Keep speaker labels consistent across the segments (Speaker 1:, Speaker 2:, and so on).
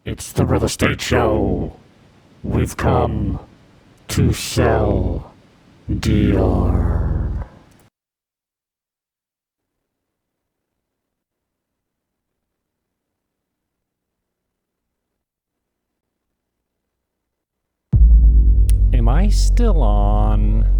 Speaker 1: It's the real estate show. We've come to sell DR.
Speaker 2: Am I still on?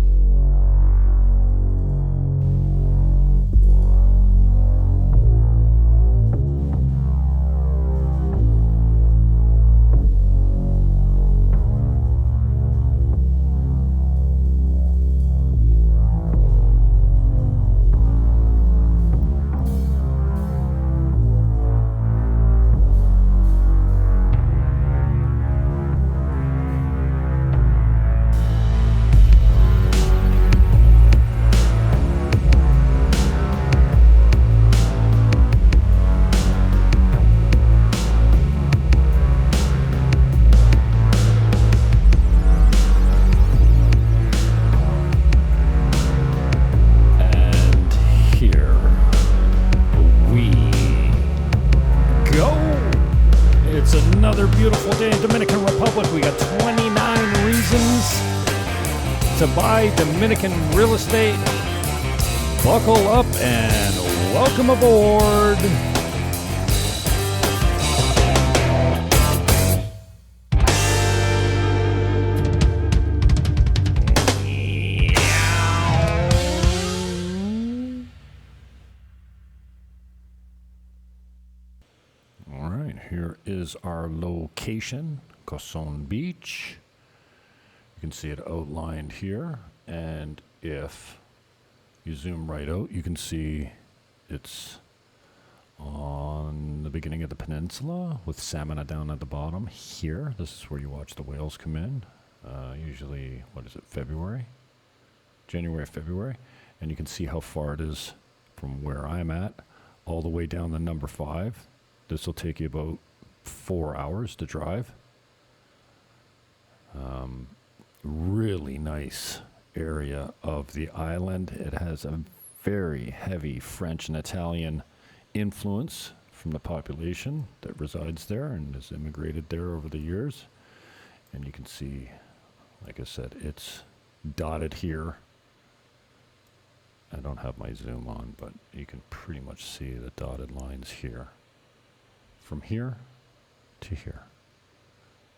Speaker 2: Another beautiful day in Dominican Republic. We got 29 reasons to buy Dominican real estate. Buckle up and welcome aboard. Here is our location, Coson Beach. You can see it outlined here, and if you zoom right out, you can see it's on the beginning of the peninsula with Samana down at the bottom here. This is where you watch the whales come in, usually, January, February, and you can see how far it is from where I'm at all the way down to number 5. This will take you about 4 hours to drive. Really nice area of the island. It has a very heavy French and Italian influence from the population that resides there and has immigrated there over the years. And you can see, like I said, it's dotted here. I don't have my zoom on, but you can pretty much see the dotted lines here. From here to here,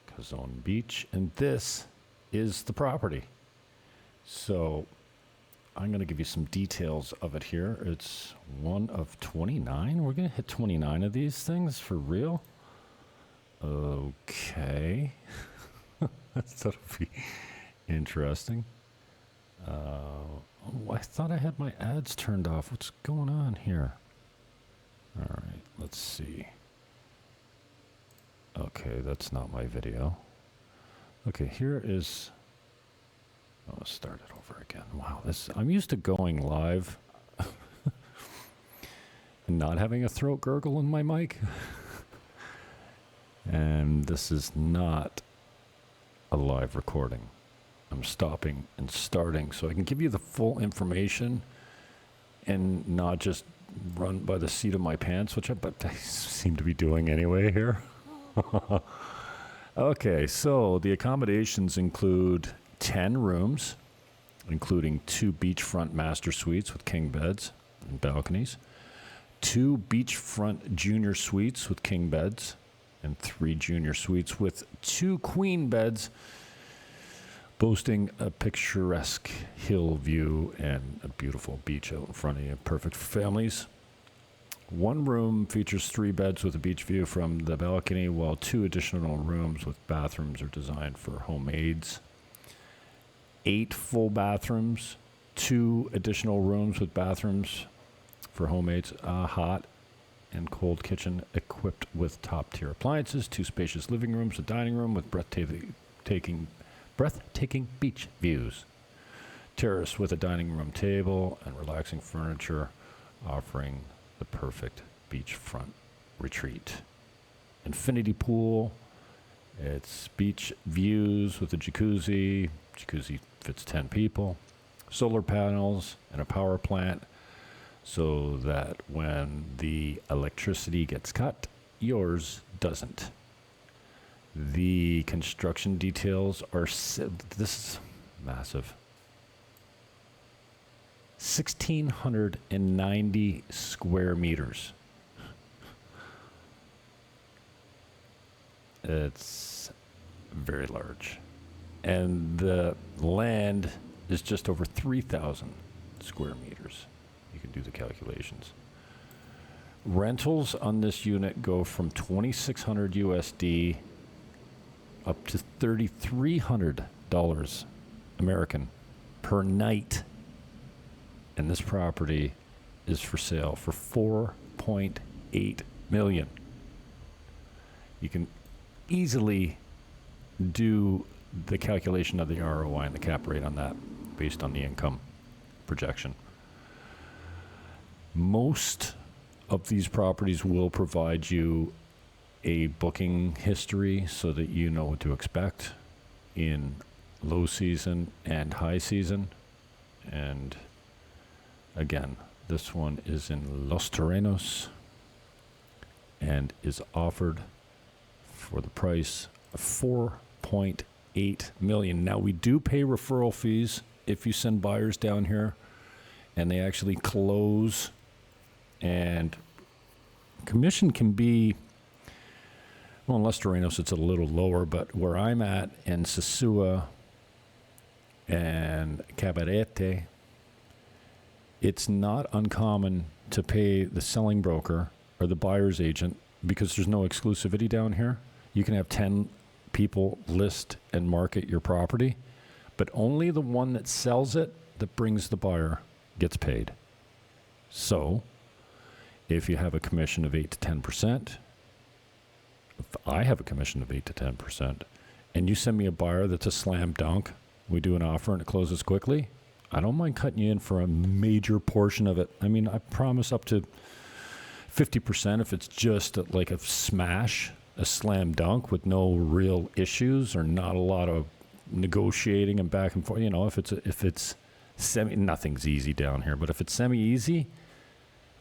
Speaker 2: Coson Beach, and this is the property. So I'm going to give you some details of it here. It's one of 29. We're going to hit 29 of these things for real. Okay. That'll be interesting. I thought I had my ads turned off. What's going on here? All right, let's see. Okay, that's not my video. Okay, here is... Oh, let's start it over again. Wow, I'm used to going live and not having a throat gurgle in my mic. And this is not a live recording. I'm stopping and starting so I can give you the full information and not just run by the seat of my pants, which I seem to be doing anyway here. Okay, so the accommodations include 10 rooms, including 2 beachfront master suites with king beds and balconies, 2 beachfront junior suites with king beds, and 3 junior suites with 2 queen beds, boasting a picturesque hill view and a beautiful beach out in front of you, perfect for families. 1 room features 3 beds with a beach view from the balcony, while 2 additional rooms with bathrooms are designed for homemaids. 8 full bathrooms, 2 additional rooms with bathrooms for homemaids, a hot and cold kitchen equipped with top-tier appliances, 2 spacious living rooms, a dining room with breathtaking beach views, terrace with a dining room table and relaxing furniture, offering the perfect beachfront retreat. Infinity pool. It's beach views with a jacuzzi. Jacuzzi fits 10 people. Solar panels and a power plant so that when the electricity gets cut, yours doesn't. The construction details are, this is massive. 1,690 square meters. It's very large. And the land is just over 3,000 square meters. You can do the calculations. Rentals on this unit go from $2,600 USD up to $3,300 American per night. And this property is for sale for $4.8 million. You can easily do the calculation of the ROI and the cap rate on that based on the income projection. Most of these properties will provide you a booking history so that you know what to expect in low season and high season. And again, this one is in Los Terrenos and is offered for the price of $4.8 million. Now, we do pay referral fees if you send buyers down here and they actually close, and commission can be, well, in Los Terrenos it's a little lower, but where I'm at in Sosua and Cabarete, it's not uncommon to pay the selling broker or the buyer's agent because there's no exclusivity down here. You can have 10 people list and market your property, but only the one that sells it, that brings the buyer, gets paid. So if you have a commission of 8 to 10%, if I have a commission of 8 to 10%, and you send me a buyer that's a slam dunk, we do an offer and it closes quickly, I don't mind cutting you in for a major portion of it. I mean, I promise up to 50% if it's just like a smash, a slam dunk with no real issues or not a lot of negotiating and back and forth. You know, if it's semi, nothing's easy down here, but if it's semi-easy,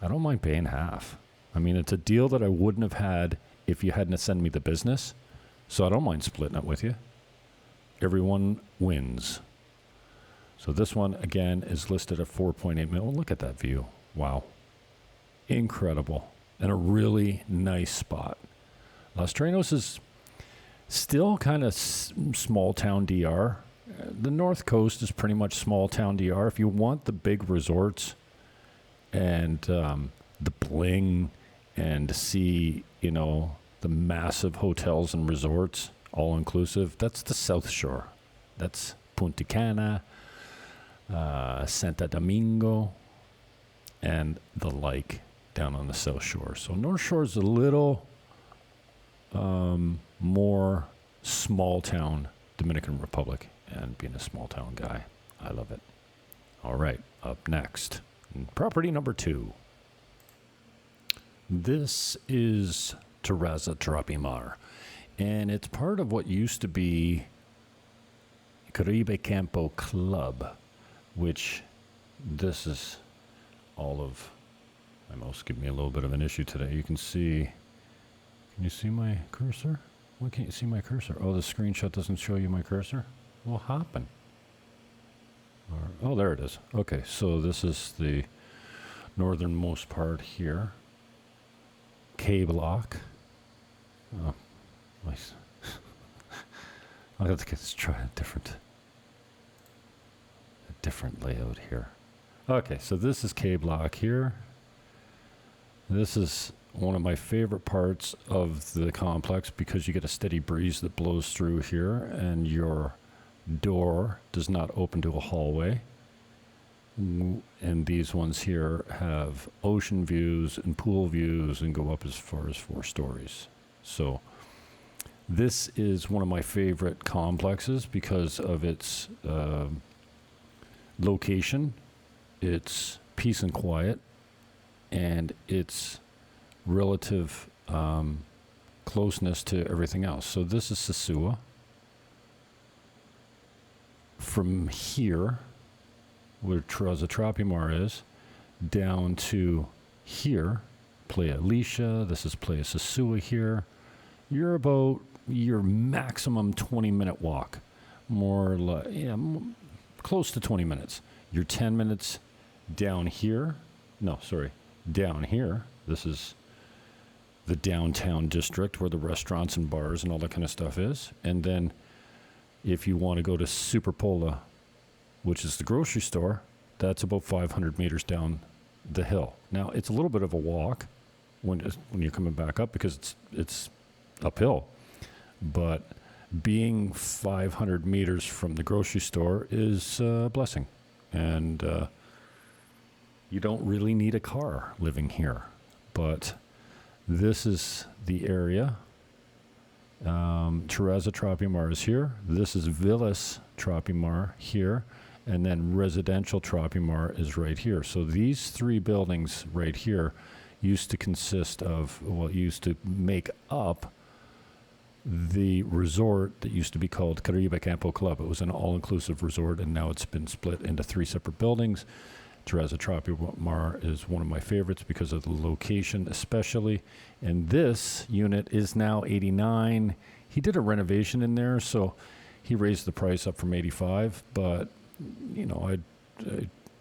Speaker 2: I don't mind paying half. I mean, it's a deal that I wouldn't have had if you hadn't sent me the business, so I don't mind splitting it with you. Everyone wins. So this one, again, is listed at $4.8 million. Look at that view. Wow. Incredible. And a really nice spot. Los Terrenos is still kind of small town DR. The North Coast is pretty much small town DR. If you want the big resorts and the bling and to see, you know, the massive hotels and resorts, all inclusive, that's the South Shore. That's Punta Cana, Santo Domingo, and the like down on the South Shore. So North Shore is a little more small town Dominican Republic, and being a small town guy, I love it. All right, up next, property number 2. This is Terraza Tropimar, and it's part of what used to be Caribe Campo Club, which this is all of. My mouse gave me a little bit of an issue today. You can see. Can you see my cursor? Why can't you see my cursor? Oh, the screenshot doesn't show you my cursor? What happened? Oh, there it is. Okay, so this is the northernmost part here. K block. Oh, nice. I'll have to try a different layout here. Okay, so this is K block here. This is one of my favorite parts of the complex because you get a steady breeze that blows through here and your door does not open to a hallway. And these ones here have ocean views and pool views and go up as far as 4 stories. So this is one of my favorite complexes because of its location, its peace and quiet, and its relative closeness to everything else. So this is Sosua. From here, where Terraza Tropimar is, down to here, Playa Aelia, this is Playa Sosua here. You're about your maximum 20-minute walk, more or less, close to 20 minutes. You're 10 minutes down here. No, sorry, down here. This is the downtown district where the restaurants and bars and all that kind of stuff is. And then if you want to go to Superpola, which is the grocery store, that's about 500 meters down the hill. Now, it's a little bit of a walk when you're coming back up because it's uphill. But being 500 meters from the grocery store is a blessing. And you don't really need a car living here. But this is the area. Terraza Tropimar is here. This is Villas Tropimar here. And then residential Tropimar is right here. So these three buildings right here used to make up the resort that used to be called Caribe Campo Club. It was an all-inclusive resort, and now it's been split into three separate buildings. Terraza Tropimar is one of my favorites because of the location especially. And this unit is now 89. He did a renovation in there, so he raised the price up from 85. But, I'd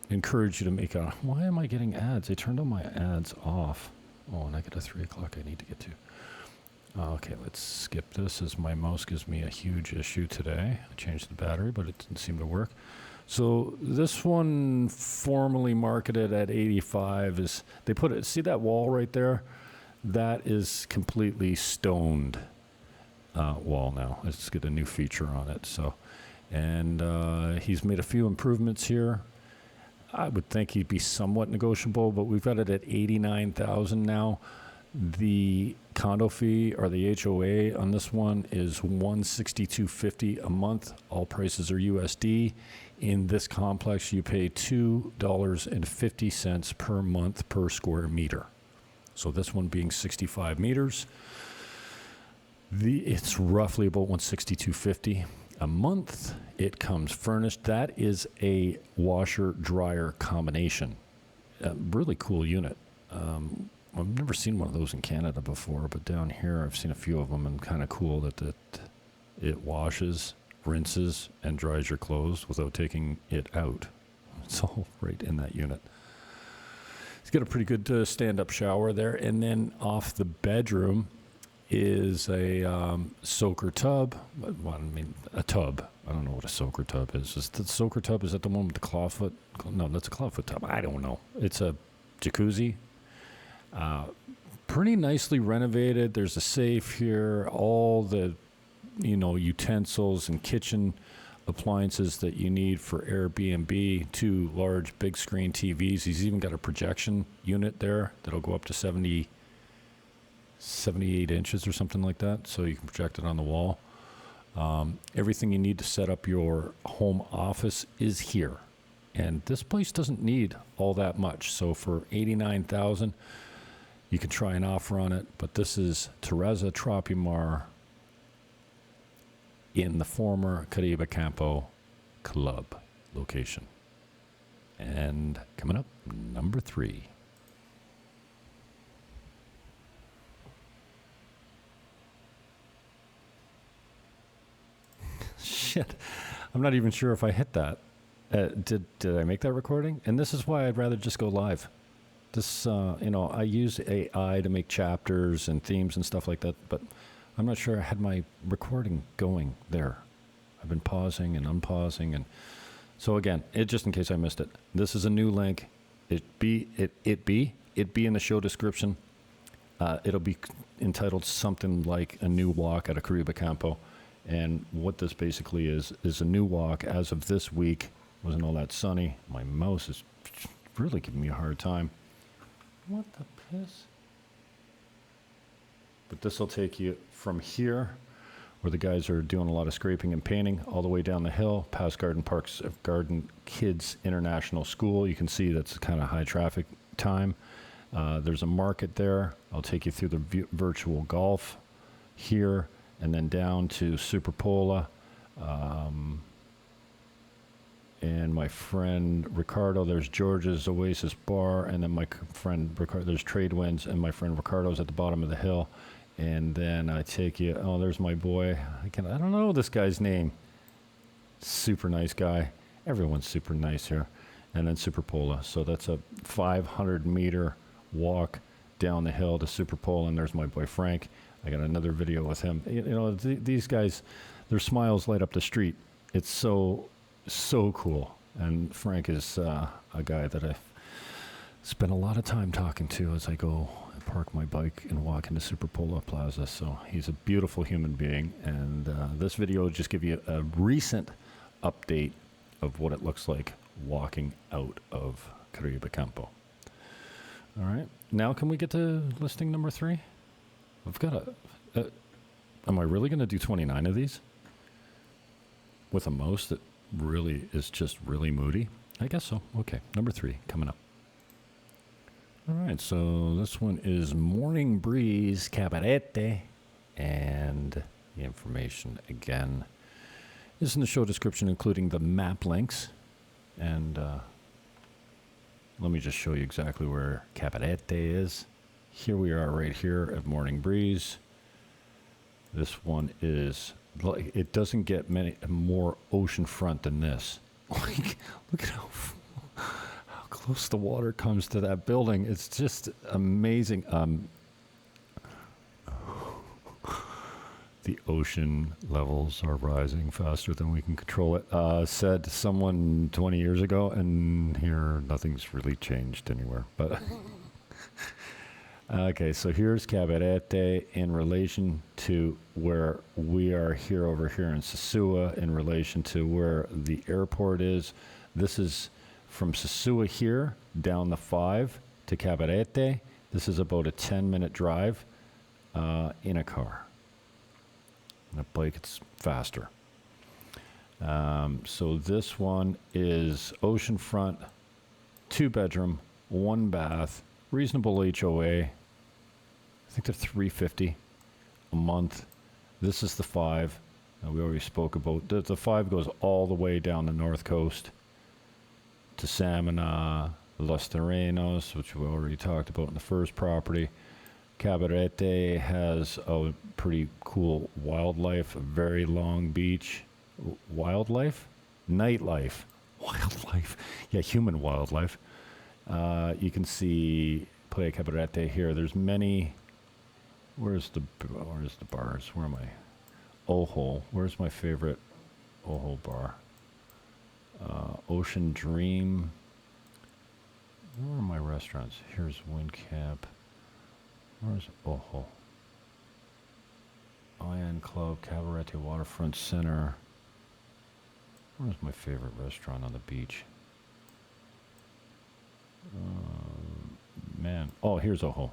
Speaker 2: encourage you to make a... Why am I getting ads? I turned all my ads off. Oh, and I got a 3 o'clock I need to get to. Okay, let's skip this as my mouse gives me a huge issue today. I changed the battery, but it didn't seem to work. So this one formerly marketed at 85 is, they put it, see that wall right there? That is completely stoned wall now. Let's get a new feature on it. So, and he's made a few improvements here. I would think he'd be somewhat negotiable, but we've got it at 89,000 now. The condo fee or the HOA on this one is $162.50 a month. All prices are USD. In this complex, you pay $2.50 per month per square meter. So this one being 65 meters, it's roughly about $162.50 a month. It comes furnished. That is a washer-dryer combination. A really cool unit. I've never seen one of those in Canada before, but down here I've seen a few of them, and kind of cool that it washes, rinses, and dries your clothes without taking it out. It's all right in that unit. It's got a pretty good stand-up shower there, and then off the bedroom is a soaker tub. Well, I mean, a tub. I don't know what a soaker tub is. Is the soaker tub, is that the one with the clawfoot? No, that's a clawfoot tub. I don't know. It's a jacuzzi. Pretty nicely renovated. There's a safe here. All the, utensils and kitchen appliances that you need for Airbnb. 2 large big screen TVs. He's even got a projection unit there that'll go up to 78 inches or something like that. So you can project it on the wall. Everything you need to set up your home office is here. And this place doesn't need all that much. So for $89,000, you can try an offer on it, but this is Terraza Tropimar in the former Caribe Campo Club location. And coming up, number 3. Shit, I'm not even sure if I hit that. Did I make that recording? And this is why I'd rather just go live. This, I use AI to make chapters and themes and stuff like that, but I'm not sure I had my recording going there. I've been pausing and unpausing, and so again, just in case I missed it, this is a new link. It be in the show description. It'll be entitled something like a new walk at a Caribe Campo, and what this basically is a new walk as of this week. Wasn't all that sunny. My mouse is really giving me a hard time. What the piss? But this will take you from here, where the guys are doing a lot of scraping and painting, all the way down the hill, past Garden Kids International School. You can see that's kind of high traffic time. There's a market there. I'll take you through the virtual golf here, and then down to Superpola. And my friend Ricardo, there's George's Oasis Bar, and then my friend Ricardo, there's Trade Winds, and my friend Ricardo's at the bottom of the hill. And then I take you, oh, there's my boy. I don't know this guy's name. Super nice guy. Everyone's super nice here. And then Superpola. So that's a 500-meter walk down the hill to Superpola. And there's my boy Frank. I got another video with him. These guys, their smiles light up the street. It's so cool. And Frank is a guy that I've spent a lot of time talking to as I go and park my bike and walk into Superpola Plaza. So he's a beautiful human being. And this video will just give you a recent update of what it looks like walking out of Caribe Campo. All right. Now can we get to listing number 3? I've got am I really going to do 29 of these? With a mouse that really is just really moody? I guess so. Okay. Number 3 coming up. All right. So this one is Morning Breeze Cabarete. And the information again is in the show description, including the map links. And let me just show you exactly where Cabarete is. Here we are right here at Morning Breeze. This one is, it doesn't get many more oceanfront than this. Like, look at how close the water comes to that building. It's just amazing. The ocean levels are rising faster than we can control it, said someone 20 years ago, and here nothing's really changed anywhere. But okay, so here's Cabarete in relation to where we are here over here in Sosua, in relation to where the airport is. This is from Sosua here down the 5 to Cabarete. This is about a 10-minute drive in a car. On a bike, it's faster. So this one is oceanfront, 2-bedroom, 1 bath, reasonable HOA. I think they're $350 a month. This is the 5. We already spoke about. The 5 goes all the way down the north coast to Samana, Los Terrenos, which we already talked about in the first property. Cabarete has a pretty cool wildlife, a very long beach. Wildlife? Nightlife. Wildlife. Yeah, human wildlife. You can see Playa Cabarete here. There's many. Where's the bars? Where am I? Ojo. Where's my favorite Ojo bar? Ocean Dream. Where are my restaurants? Here's Windcamp. Where's Ojo? Iron Club, Cabarete Waterfront Center. Where's my favorite restaurant on the beach? Man. Oh, here's Ojo.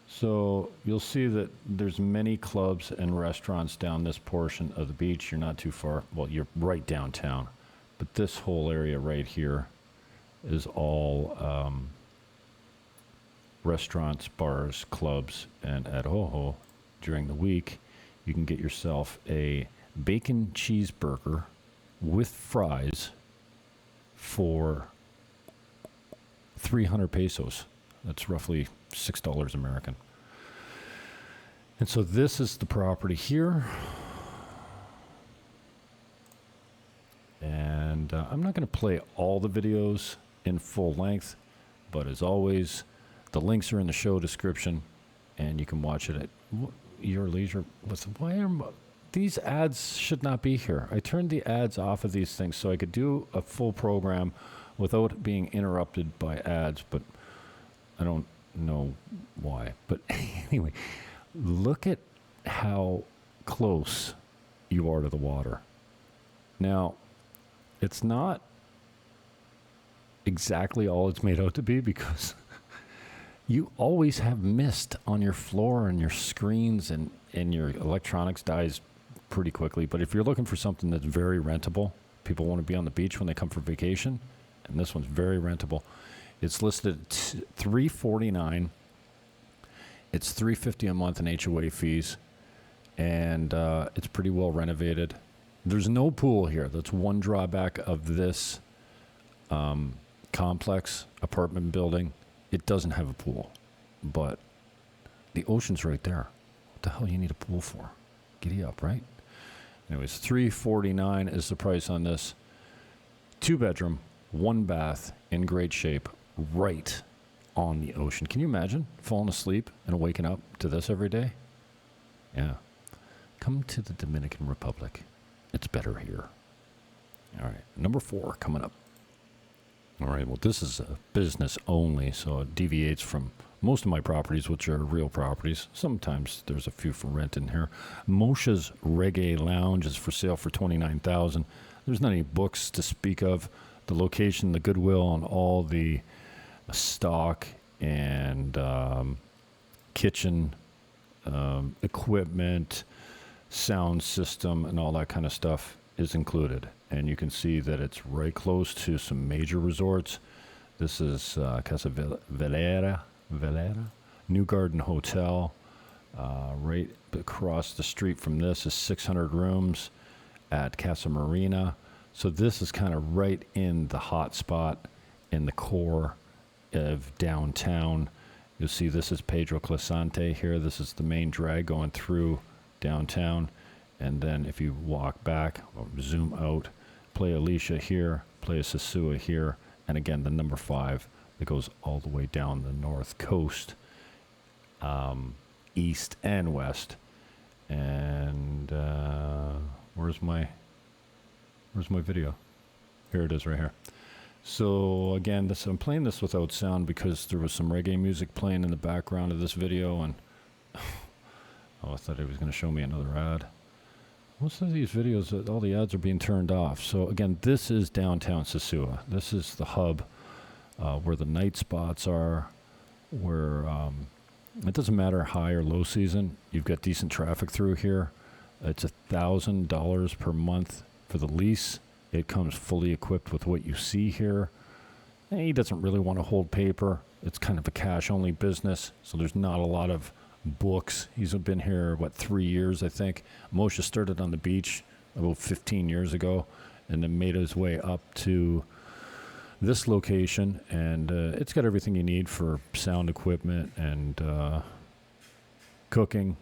Speaker 2: So you'll see that there's many clubs and restaurants down this portion of the beach. You're not too far. Well, you're right downtown. But this whole area right here is all restaurants, bars, clubs, and at Ojo during the week, you can get yourself a bacon cheeseburger with fries for 300 pesos. That's roughly $6 American. And so this is the property here. And I'm not going to play all the videos in full length, but as always, the links are in the show description, and you can watch it at your leisure. These ads should not be here. I turned the ads off of these things so I could do a full program without being interrupted by ads, but I don't know why. But anyway, look at how close you are to the water. Now, it's not exactly all it's made out to be, because you always have mist on your floor and your screens, and your electronics dies pretty quickly. But if you're looking for something that's very rentable, people want to be on the beach when they come for vacation, and this one's very rentable. It's listed at $349. It's $350 a month in HOA fees, and it's pretty well renovated. There's no pool here. That's one drawback of this complex apartment building. It doesn't have a pool, but the ocean's right there. What the hell you need a pool for? Giddy up, right? Anyways, $349 is the price on this. 2-bedroom, 1 bath, in great shape, right on the ocean. Can you imagine falling asleep and waking up to this every day? Yeah. Come to the Dominican Republic. It's better here. All right, number 4 coming up. All right, well, this is a business only, so it deviates from most of my properties, which are real properties. Sometimes there's a few for rent in here. Moshe's Reggae Lounge is for sale for $29,000. There's not any books to speak of. The location, the goodwill, and all the stock and kitchen equipment, sound system, and all that kind of stuff is included. And you can see that it's right close to some major resorts. This is Casa Valera, New Garden Hotel. Right across the street from this is 600 rooms at Casa Marina. So this is kind of right in the hot spot in the core of downtown. You'll see this is Pedro Clasante here. This is the main drag going through downtown. And then if you walk back or zoom out, Playa Alicia here, Playa Sosua here, and again the number 5 that goes all the way down the north coast, east and west. And where's my video? Here it is, right here. So again, I'm playing this without sound because there was some reggae music playing in the background of this video, and I thought he was going to show me another ad. Most of these videos, all the ads are being turned off. So again, this is downtown Sosua. This is the hub where the night spots are, where it doesn't matter high or low season. You've got decent traffic through here. It's $1,000 per month for the lease. It comes fully equipped with what you see here. And he doesn't really want to hold paper. It's kind of a cash-only business, so there's not a lot of books. He's been here, 3 years, I think. Moshe started on the beach about 15 years ago and then made his way up to this location. And it's got everything you need for sound equipment and cooking.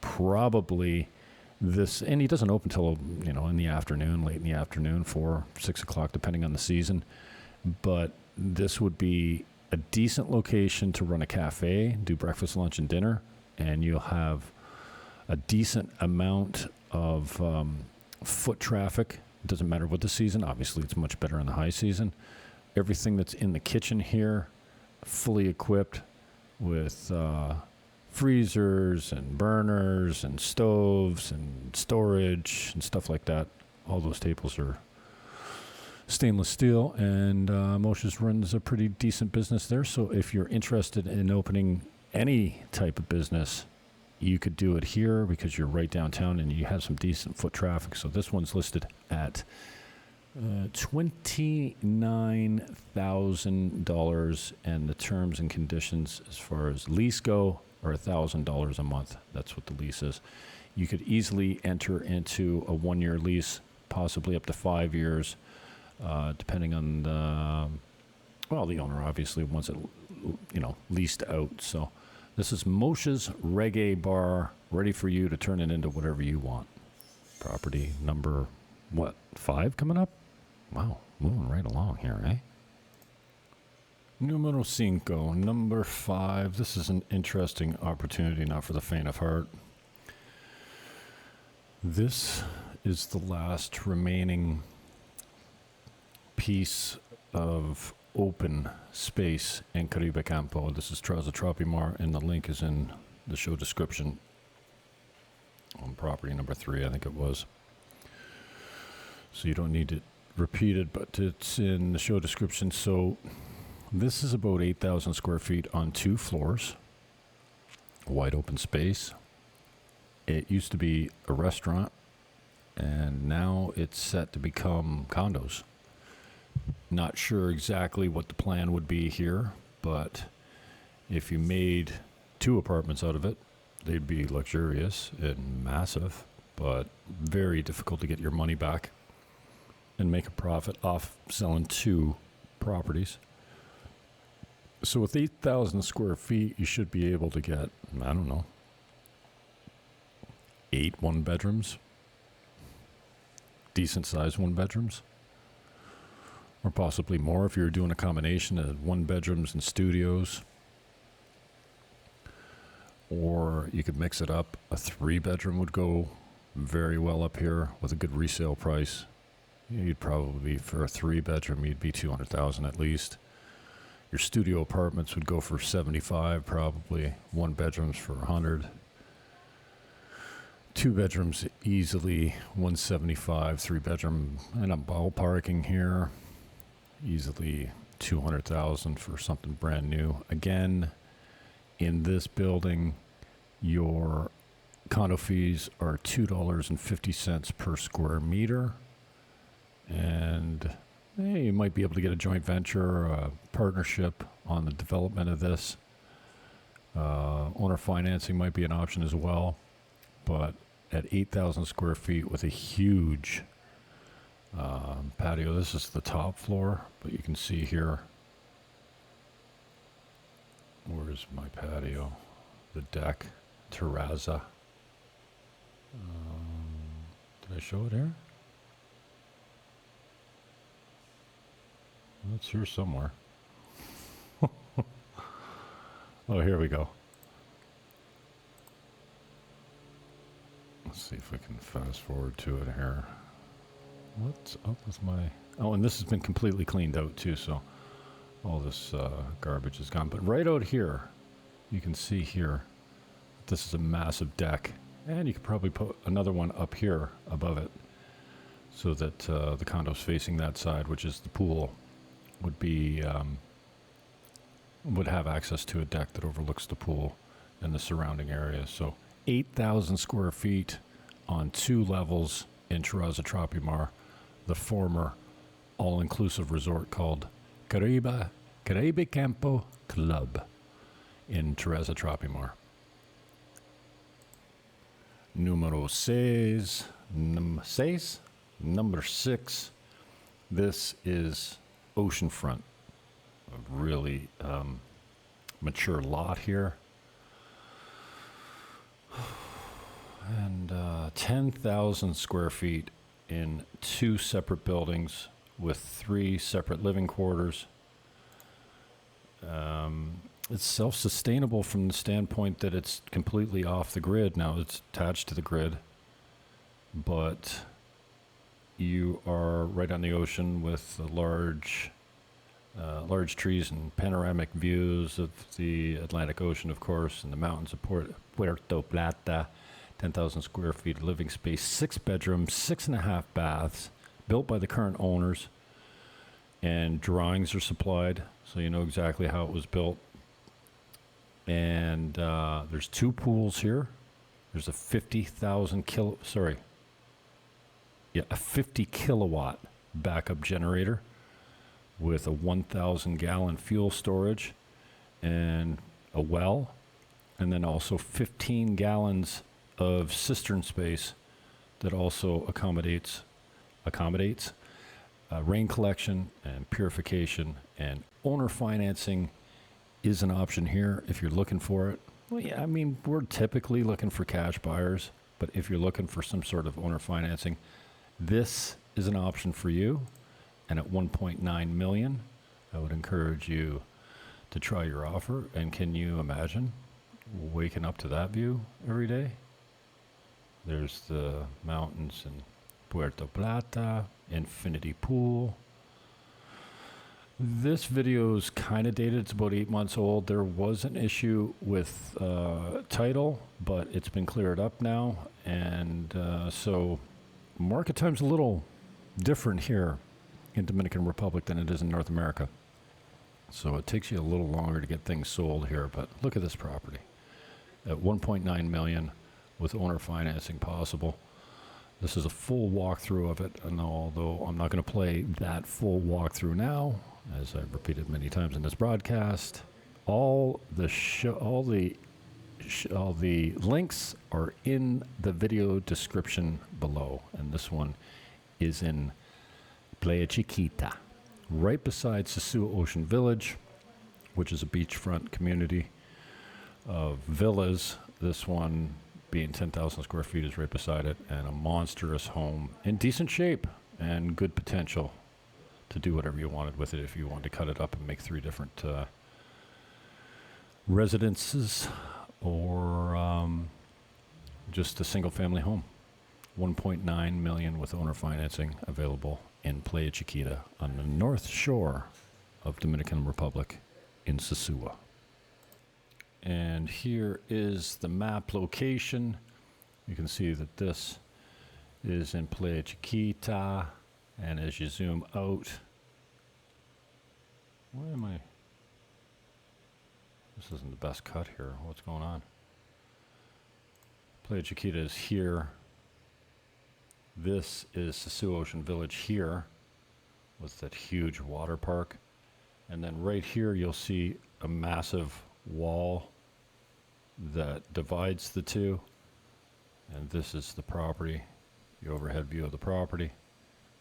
Speaker 2: Probably this, and he doesn't open till, in the afternoon, late in the afternoon, 4, 6 o'clock, depending on the season. But this would be a decent location to run a cafe, do breakfast, lunch, and dinner, and you'll have a decent amount of foot traffic. It doesn't matter what the season. Obviously, it's much better in the high season. Everything that's in the kitchen here, fully equipped with freezers and burners and stoves and storage and stuff like that. All those tables are stainless steel, and Moshe's runs a pretty decent business there. So if you're interested in opening any type of business, you could do it here because you're right downtown and you have some decent foot traffic. So this one's listed at $29,000, and the terms and conditions as far as lease go are $1,000 a month. That's what the lease is. You could easily enter into a 1-year lease, possibly up to 5 years. Depending on the owner obviously wants it, leased out. So this is Moshe's Reggae Bar, ready for you to turn it into whatever you want. Property number, 5 coming up? Wow, moving right along here, eh? Numero 5, number 5. This is an interesting opportunity, not for the faint of heart. This is the last remaining piece of open space in Caribe Campo. This is Terraza Tropimar, and the link is in the show description on property number 3, I think it was. So you don't need it repeated, but it's in the show description. So this is about 8,000 square feet on 2 floors, wide open space. It used to be a restaurant, and now it's set to become condos. Not sure exactly what the plan would be here, but if you made 2 apartments out of it, they'd be luxurious and massive, but very difficult to get your money back and make a profit off selling 2 properties. So with 8,000 square feet, you should be able to get, 8 one-bedrooms, decent-sized one-bedrooms, or possibly more if you're doing a combination of one-bedrooms and studios. Or you could mix it up. A 3-bedroom would go very well up here with a good resale price. You'd probably, for a 3-bedroom, you'd be $200,000 at least. Your studio apartments would go for 75, probably. 1-bedrooms for 100. 2-bedrooms easily 175. 3-bedroom, and I'm ballparking here, easily 200,000 for something brand new. Again, in this building, your condo fees are $2.50 per square meter, and you might be able to get a joint venture or a partnership on the development of this. Owner financing might be an option as well, but at 8,000 square feet with a huge patio. This is the top floor, but you can see here. Where's my patio? The deck, Terraza. Did I show it here? It's here somewhere. Oh, here we go. Let's see if we can fast forward to it here. What's up with my... Oh, and this has been completely cleaned out too, so all this garbage is gone. But right out here, you can see here, this is a massive deck. And you could probably put another one up here above it so that the condo's facing that side, which is the pool, would be... would have access to a deck that overlooks the pool and the surrounding area. So 8,000 square feet on 2 levels in Terraza Tropimar, the former all-inclusive resort called Caribe Campo Club in Terraza Tropimar. Numero 6, number 6. This is Oceanfront. A really mature lot here. And 10,000 square feet in 2 separate buildings with 3 separate living quarters. It's self-sustainable from the standpoint that it's completely off the grid. Now it's attached to the grid, but you are right on the ocean with large trees and panoramic views of the Atlantic Ocean, of course, and the mountains of Puerto Plata. 10,000 square feet of living space, 6 bedrooms, 6.5 baths, built by the current owners, and drawings are supplied, so you know exactly how it was built. And there's 2 pools here. There's a 50 kilowatt backup generator with a 1,000 gallon fuel storage and a well, and then also 15 gallons of cistern space that also accommodates rain collection and purification, and owner financing is an option here if you're looking for it. Well, yeah, I mean, we're typically looking for cash buyers, but if you're looking for some sort of owner financing, this is an option for you. And at 1.9 million, I would encourage you to try your offer. And can you imagine waking up to that view every day? There's the mountains in Puerto Plata, infinity pool. This video is kind of dated. It's about 8 months old. There was an issue with title, but it's been cleared up now. And so market time's a little different here in Dominican Republic than it is in North America. So it takes you a little longer to get things sold here, but look at this property. At 1.9 million with owner financing possible. This is a full walkthrough of it, and although I'm not going to play that full walkthrough now, as I've repeated many times in this broadcast, all the links are in the video description below, and this one is in Playa Chiquita, right beside Sosua Ocean Village, which is a beachfront community of villas. This one being 10,000 square feet is right beside it, and a monstrous home in decent shape and good potential to do whatever you wanted with it if you wanted to cut it up and make 3 different residences or just a single family home. 1.9 million with owner financing available in Playa Chiquita on the north shore of Dominican Republic in Sosua. And here is the map location. You can see that this is in Playa Chiquita, and as you zoom out, where am I? This isn't the best cut here. What's going on? Playa Chiquita is here. This is Sosua Ocean Village here with that huge water park. And then right here you'll see a massive wall that divides the two. And this is the property, the overhead view of the property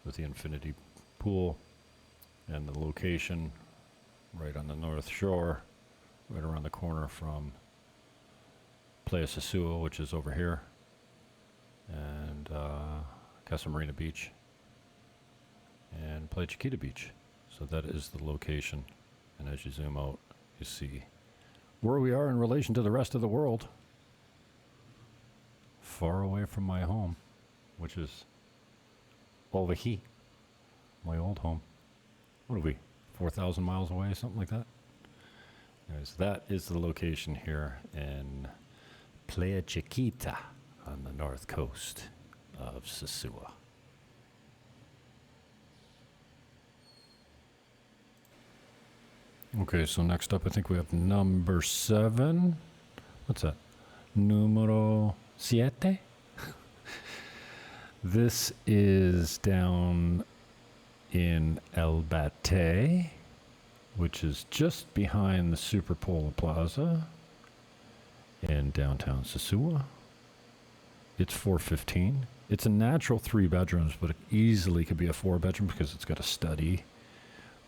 Speaker 2: with the infinity pool and the location right on the north shore, right around the corner from Playa Sosua, which is over here, and Casa Marina Beach and Playa Chiquita Beach. So that is the location. And as you zoom out, you see where we are in relation to the rest of the world. Far away from my home, which is over here, my old home. What are we, 4,000 miles away, something like that? Anyways, that is the location here in Playa Chiquita on the north coast of Sosua. Okay, so next up I think we have number 7. What's that? Numero 7? This is down in El Batey, which is just behind the Superpola Plaza in downtown Sosua. It's 415. It's a natural 3 bedrooms, but it easily could be a 4 bedroom because it's got a study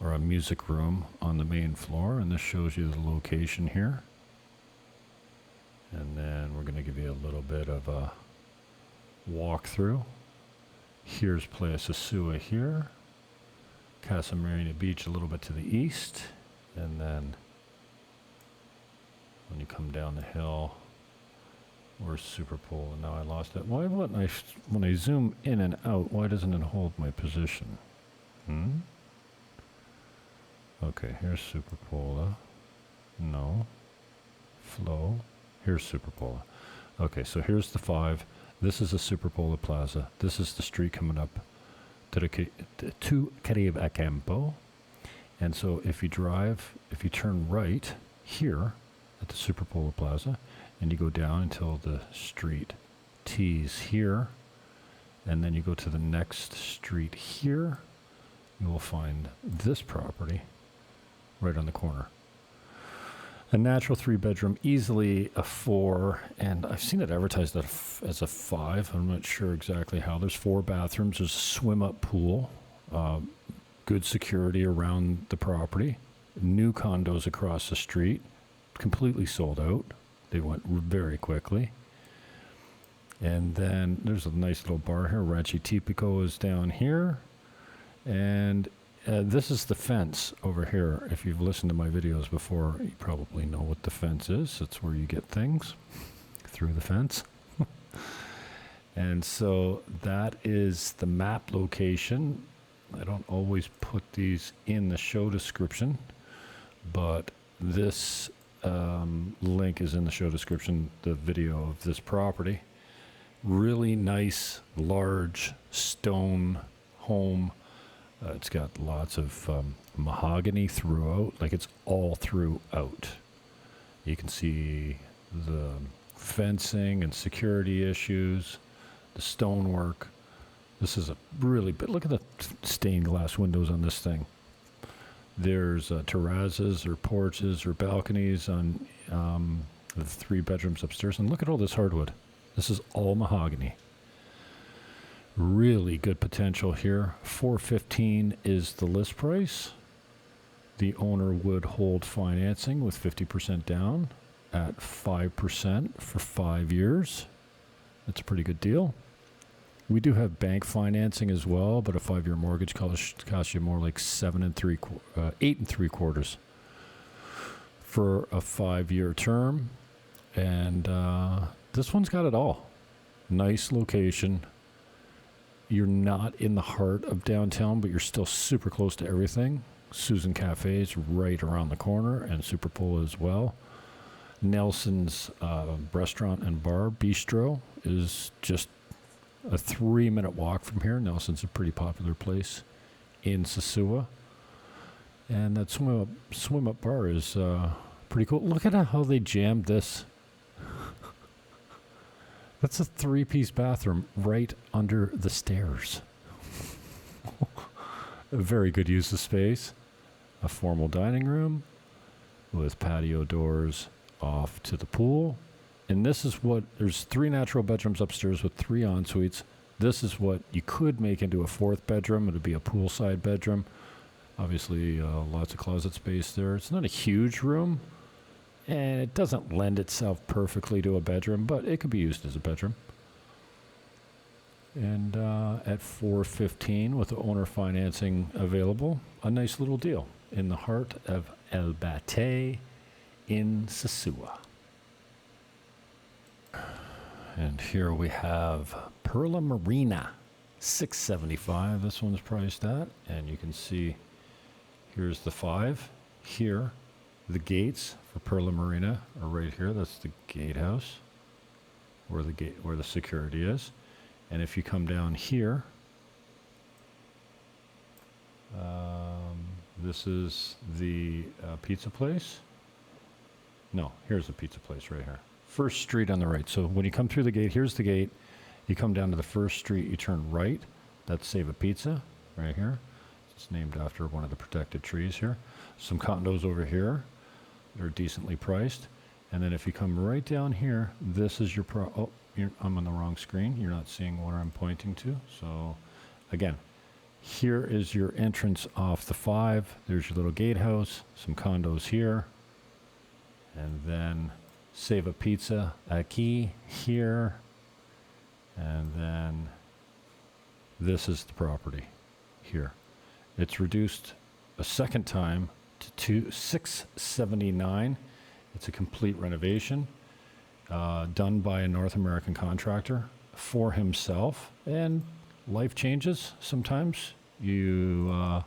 Speaker 2: or a music room on the main floor. And this shows you the location here. And then we're going to give you a little bit of a walkthrough. Here's Playa Sosua here. Casa Marina Beach a little bit to the east. And then when you come down the hill, where's Superpool? And now I lost it. Why wouldn't I, when I zoom in and out, why doesn't it hold my position? Okay, here's Superpola. No. Flow. Here's Superpola. Okay, so here's the 5. This is the Superpola Plaza. This is the street coming up to Caribe Campo. And so if you turn right here at the Superpola Plaza, and you go down until the street tees here, and then you go to the next street here, you will find this property right on the corner. A natural 3 bedroom, easily a 4, and I've seen it advertised as a 5. I'm not sure exactly how. There's 4 bathrooms. There's a swim up pool. Good security around the property. New condos across the street. Completely sold out. They went very quickly. And then there's a nice little bar here. Ranchi Tipico is down here. And this is the fence over here. If you've listened to my videos before, you probably know what the fence is. It's where you get things through the fence. And so that is the map location. I don't always put these in the show description, but this link is in the show description, the video of this property. Really nice, large stone home. It's got lots of mahogany throughout, like it's all throughout. You can see the fencing and security issues, the stonework. This is a really big, look at the stained glass windows on this thing. There's terrazas or porches or balconies on the 3 bedrooms upstairs. And look at all this hardwood. This is all mahogany. Really good potential here. $415 is the list price. The owner would hold financing with 50% down at 5% for 5 years. That's a pretty good deal. We do have bank financing as well, but a 5-year mortgage costs you more like 8.75 for a 5-year term. And this one's got it all. Nice location. You're not in the heart of downtown, but you're still super close to everything. Susan Cafe is right around the corner, and Superpole as well. Nelson's restaurant and bar, Bistro, is just a 3-minute walk from here. Nelson's a pretty popular place in Sosua. And that swim up bar is pretty cool. Look at how they jammed this. That's a 3-piece bathroom right under the stairs. A very good use of space. A formal dining room with patio doors off to the pool. And this is there's 3 natural bedrooms upstairs with 3 en-suites. This is what you could make into a 4th bedroom. It would be a poolside bedroom. Obviously, lots of closet space there. It's not a huge room, and it doesn't lend itself perfectly to a bedroom, but it could be used as a bedroom. And at $415 with the owner financing available, a nice little deal in the heart of El Batey in Sosua. And here we have Perla Marina, $675. This one's priced at, and you can see here's the 5. Here, the gates for Perla Marina are right here. That's the gatehouse, where the security is. And if you come down here, this is the pizza place. No, here's the pizza place right here. First street on the right. So when you come through the gate, here's the gate. You come down to the first street, you turn right. That's Save a Pizza right here. It's named after one of the protected trees here. Some condos over here. They're decently priced. And then if you come right down here, this is your I'm on the wrong screen. You're not seeing what I'm pointing to. So again, here is your entrance off the 5. There's your little gatehouse, some condos here. And then Save a Pizza aquí here. And then this is the property here. It's reduced a second time to $679. It's a complete renovation done by a North American contractor for himself. And life changes sometimes. You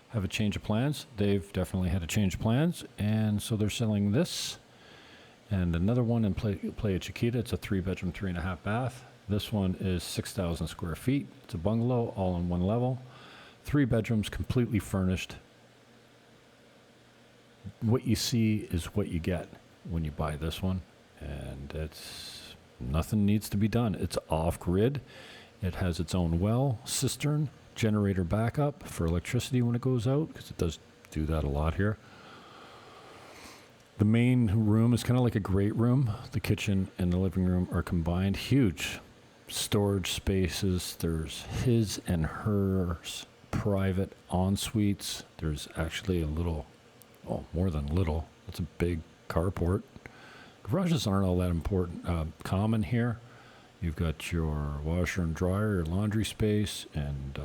Speaker 2: have a change of plans. They've definitely had a change of plans. And so they're selling this. And another one in Playa Chiquita. It's a 3-bedroom, 3.5 bath. This one is 6,000 square feet. It's a bungalow, all on one level. 3 bedrooms, completely furnished. What you see is what you get when you buy this one. And nothing needs to be done. It's off-grid. It has its own well, cistern, generator backup for electricity when it goes out, because it does do that a lot here. The main room is kind of like a great room. The kitchen and the living room are combined. Huge storage spaces. There's his and hers private en-suites. There's actually a little, more than little. It's a big carport. Garages aren't all that important. Common here. You've got your washer and dryer, your laundry space, and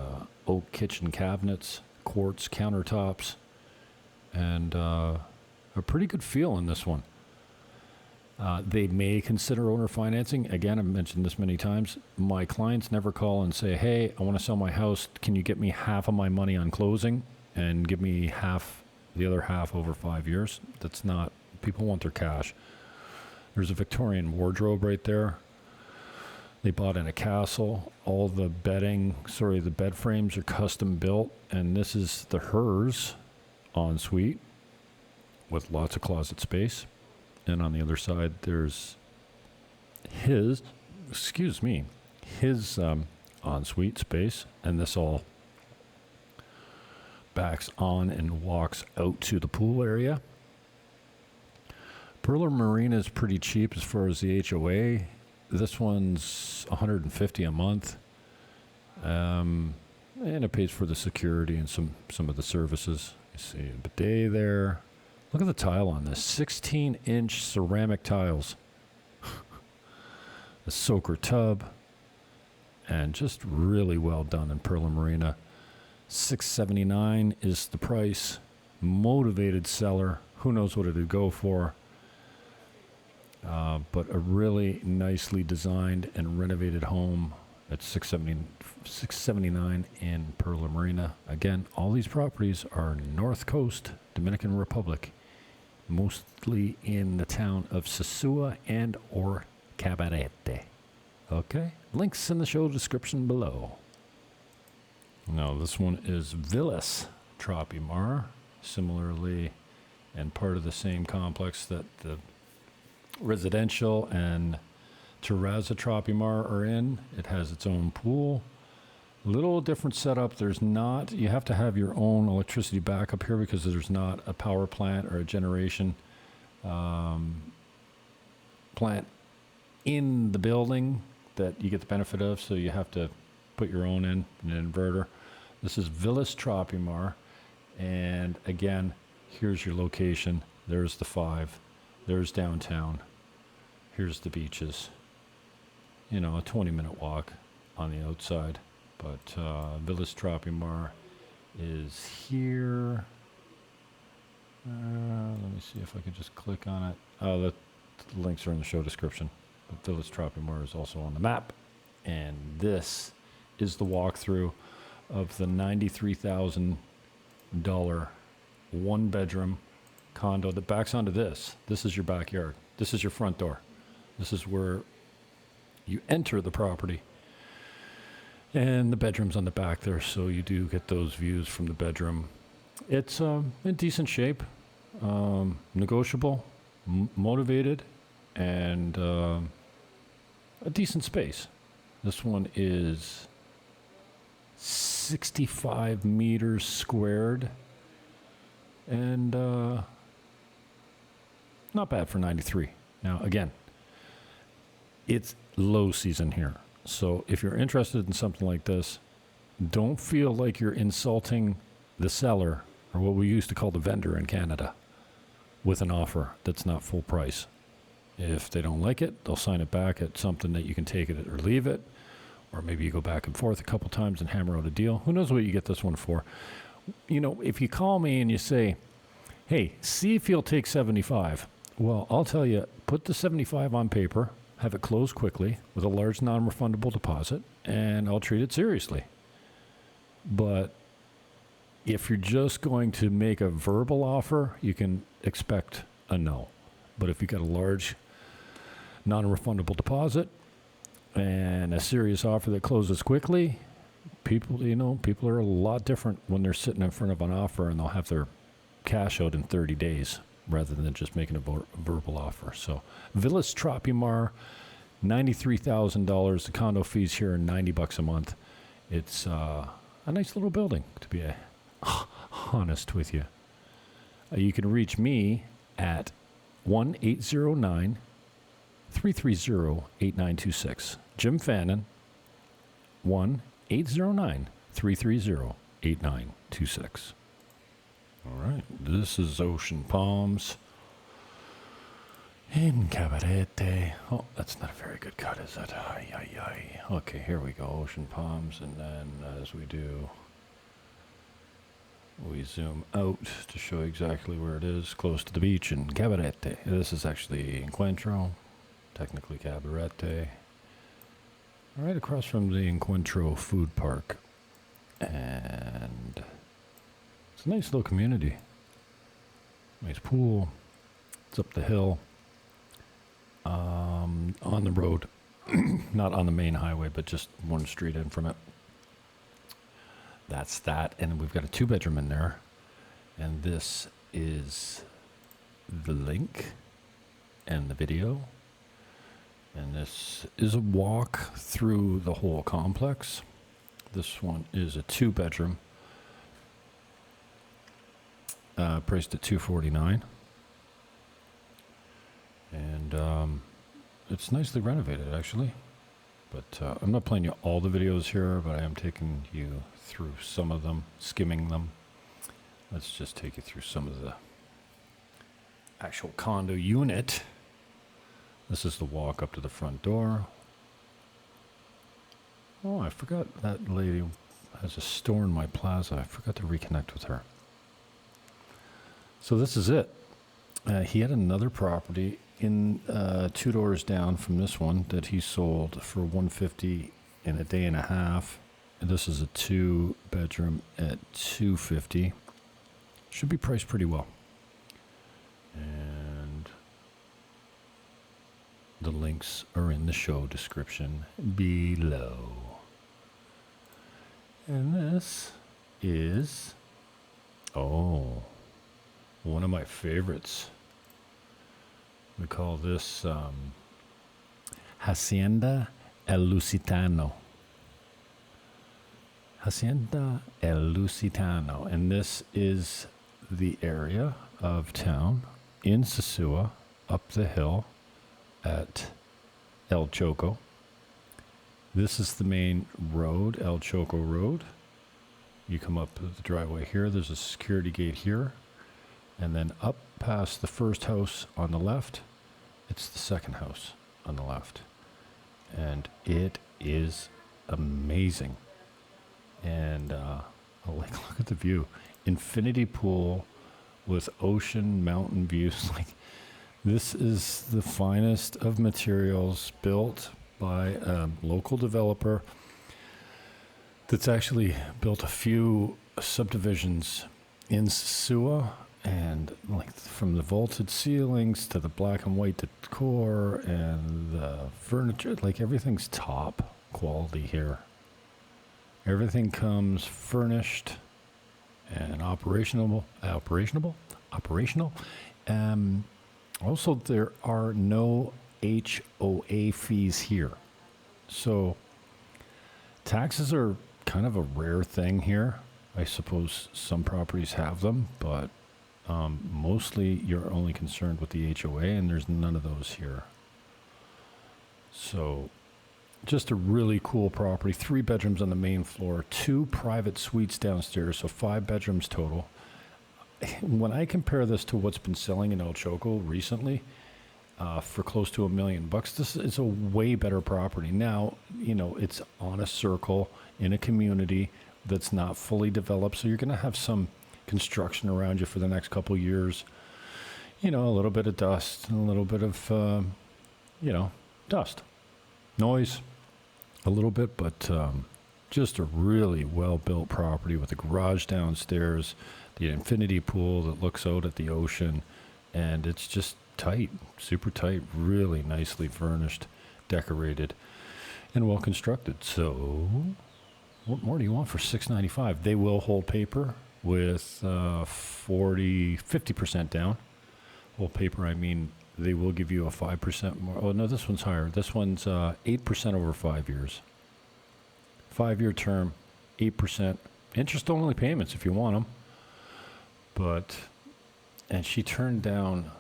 Speaker 2: oak kitchen cabinets, quartz countertops, and a pretty good feel in this one. They may consider owner financing. Again, I've mentioned this many times. My clients never call and say, hey, I want to sell my house. Can you get me half of my money on closing and give me the other half over 5 years? That's not, people want their cash. There's a Victorian wardrobe right there. They bought in a castle. All the the bed frames are custom built. And this is the hers ensuite with lots of closet space. And on the other side, there's his ensuite space. And this all backs on and walks out to the pool area. Perla Marina is pretty cheap as far as the HOA. This one's $150 a month. And it pays for the security and some of the services. You see a bidet there. Look at the tile on this. 16-inch ceramic tiles. a soaker tub, and just really well done in Pearl Marina. $679 is the price. Motivated seller. Who knows what it would go for? But a really nicely designed and renovated home at $679 in Pearl Marina. Again, all these properties are North Coast, Dominican Republic, mostly in the town of Sosua and or Cabarete. Okay? Links in the show description below. Now, this one is Villas Tropimar, similarly, and part of the same complex that the residential and Terraza Tropimar are in. It has its own pool. Little different setup. There's not, you have to have your own electricity backup here because there's not a power plant or a generation plant in the building that you get the benefit of, so you have to put your own in an inverter. This is Villas Tropimar, and again, here's your location. There's the 5. There's downtown. Here's the beaches. You know, a 20-minute walk on the outside. But Villas Tropimar is here. Let me see if I can just click on it. Oh, the links are in the show description. But Villas Tropimar is also on the map. And this is the walkthrough of the $93,000 one-bedroom condo that backs onto this. This is your backyard. This is your front door. This is where you enter the property. And the bedroom's on the back there, so you do get those views from the bedroom. It's in decent shape, negotiable, motivated, and a decent space. This one is 65 meters squared, and not bad for 93. Now, again, it's low season here. So if you're interested in something like this, don't feel like you're insulting the seller, or what we used to call the vendor in Canada, with an offer that's not full price. If they don't like it, they'll sign it back at something that you can take it or leave it, or maybe you go back and forth a couple times and hammer out a deal. Who knows what you get this one for? You know, if you call me and you say, hey, see if you'll take 75. Well, I'll tell you, put the 75 on paper, have it closed quickly with a large non-refundable deposit, and I'll treat it seriously. But if you're just going to make a verbal offer, you can expect a no. But if you got a large non-refundable deposit and a serious offer that closes quickly, people are a lot different when they're sitting in front of an offer and they'll have their cash out in 30 days. Rather than just making a verbal offer. So, Villas Tropimar, $93,000. The condo fees here are $90 a month. It's a nice little building, to be honest with you. You can reach me at 1-809-330-8926. Jim Fannin, 1-809-330-8926. All right, this is Ocean Palms in Cabarete. Oh, that's not a very good cut, is it? Okay, here we go, Ocean Palms, and then as we do, we zoom out to show exactly where it is, close to the beach in Cabarete. This is actually Encuentro, technically Cabarete, right across from the Encuentro Food Park, and it's a nice little community. Nice pool. It's up the hill. On the road. Not on the main highway, but just one street in from it. That's that. And we've got a 2-bedroom in there. And this is the link and the video. And this is a walk through the whole complex. This one is a 2-bedroom. Priced at $249, and it's nicely renovated actually. But I'm not playing you all the videos here, but I am taking you through some of them, skimming them. Let's just take you through some of the actual condo unit. This is the walk up to the front door. Oh, I forgot that lady has a store in my plaza. I forgot to reconnect with her. So this is it. He had another property in 2 doors down from this one that he sold for $150 in a day and a half. And this is a 2-bedroom at $250. Should be priced pretty well. And the links are in the show description below. And this is, one of my favorites. We call this Hacienda El Lusitano. Hacienda El Lusitano. And this is the area of town in Sosua, up the hill at El Choco. This is the main road, El Choco Road. You come up the driveway here. There's a security gate here. And then up past the first house on the left, it's the second house on the left. And it is amazing. And look at the view. Infinity pool with ocean mountain views. Like, this is the finest of materials built by a local developer that's actually built a few subdivisions in Sosua, and like from the vaulted ceilings to the black and white decor and the furniture, like everything's top quality here. Everything comes furnished and operational. Also, there are no HOA fees here. So taxes are kind of a rare thing here. I suppose some properties have them, but mostly you're only concerned with the HOA, and there's none of those here. So just a really cool property. 3 bedrooms on the main floor, 2 private suites downstairs, so 5 bedrooms total. When I compare this to what's been selling in El Choco recently, for close to $1 million, this is a way better property. Now, it's on a circle in a community that's not fully developed, so you're going to have some construction around you for the next couple years. A little bit of dust and a little bit of, dust. Noise, a little bit, but just a really well-built property with a garage downstairs, the infinity pool that looks out at the ocean, and it's just tight, super tight, really nicely furnished, decorated, and well constructed. So what more do you want for $695? They will hold paper with 50% down. Hold paper, I mean, they will give you a 5% more. Oh, no, this one's higher. This one's 8% over 5 years. 5-year term, 8%. Interest-only payments if you want them. And she turned down,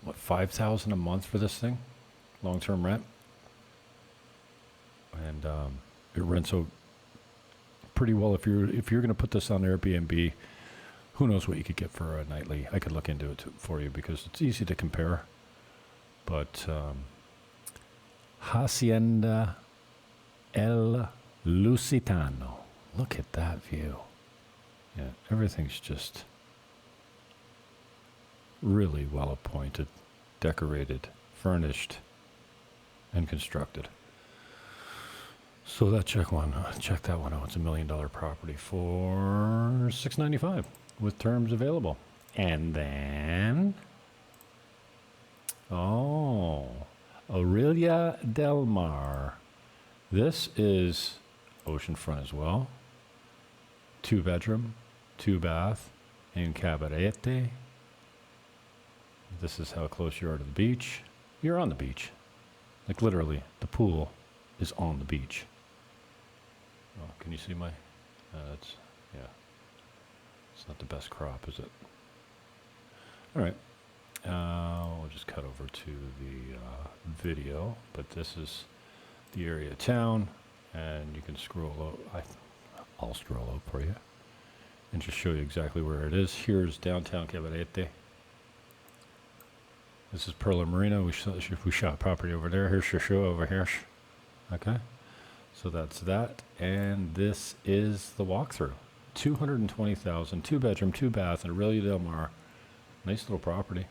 Speaker 2: $5,000 a month for this thing? Long-term rent. And it rents out pretty well. If you're going to put this on Airbnb, who knows what you could get for a nightly. I could look into it for you because it's easy to compare. But Hacienda El Lusitano. Look at that view. Yeah, everything's just really well appointed, decorated, furnished, and constructed. So check that one out. It's $1 million property for $695 with terms available. And then, Aelia Delmar. This is oceanfront as well. 2-bedroom, 2-bath in Cabarete. This is how close you are to the beach. You're on the beach. Like literally, the pool is on the beach. Oh, can you see my? It's not the best crop, is it? All right. We'll just cut over to the video, but this is the area of town, and you can scroll out. I'll scroll out for you and just show you exactly where it is. Here's downtown Cabarete. This is Pearl and Marina. We shot property over there. Here's Sosua over here. Okay. So that's that. And this is the walkthrough. 220,000, 2-bedroom, 2-bath, and Aelia Delmar. Nice little property.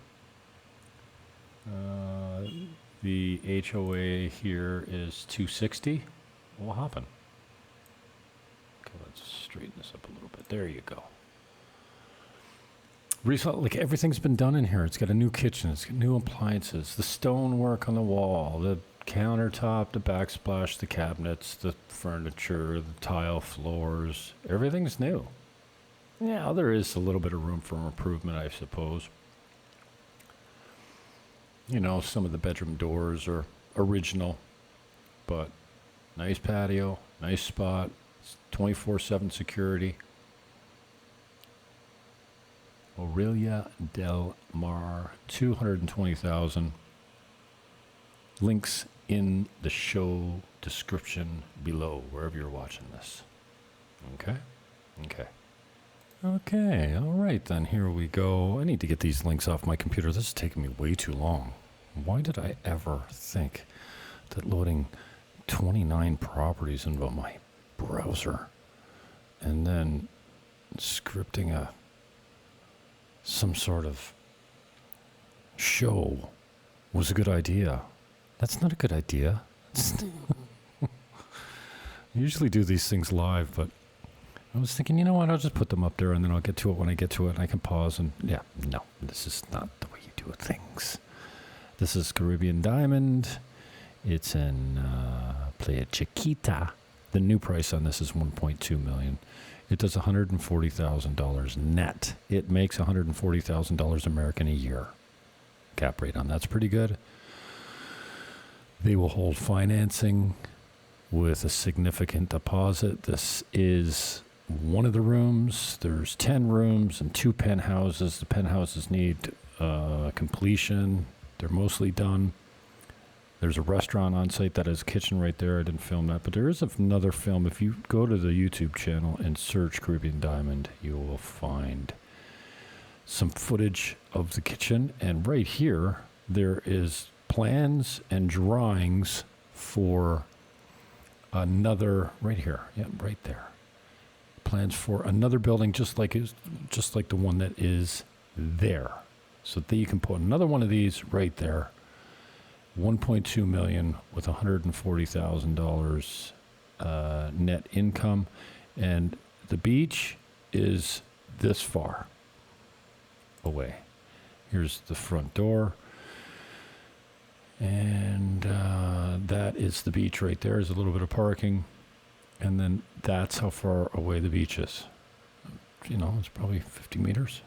Speaker 2: The HOA here is 260. What happened? Okay, let's straighten this up a little bit. There you go. Recently, like everything's been done in here. It's got a new kitchen. It's got new appliances. The stonework on the wall, the countertop, the backsplash, the cabinets, the furniture, the tile floors. Everything's new. Yeah, there is a little bit of room for improvement, I suppose. You know, some of the bedroom doors are original, but nice patio, nice spot, 24/7 security. Aelia Delmar, 220,000. Links in the show description below, wherever you're watching this. Okay? Okay. Okay, all right then, here we go. I need to get these links off my computer. This is taking me way too long. Why did I ever think that loading 29 properties into my browser and then scripting some sort of show was a good idea? That's not a good idea. I usually do these things live, but I was thinking, you know what, I'll just put them up there and then I'll get to it when I get to it and I can pause and, yeah, no, this is not the way you do things. This is Caribbean Diamond. It's in Playa Chiquita. The new price on this is $1.2 million. It does $140,000 net. It makes $140,000 American a year. Cap rate on that's pretty good. They will hold financing with a significant deposit. This is one of the rooms. There's 10 rooms and 2 penthouses. The penthouses need completion. They're mostly done. There's a restaurant on site that has a kitchen right there. I didn't film that, but there is another film. If you go to the YouTube channel and search Caribbean Diamond, you will find some footage of the kitchen. And right here, there is plans and drawings for another, right here, yeah, right there. Plans for another building just like the one that is there. So that you can put another one of these right there. 1.2 million with $140,000 net income, and the beach is this far away. Here's the front door, and that is the beach right there. There's a little bit of parking, and then that's how far away the beach is. You know, it's probably 50 meters.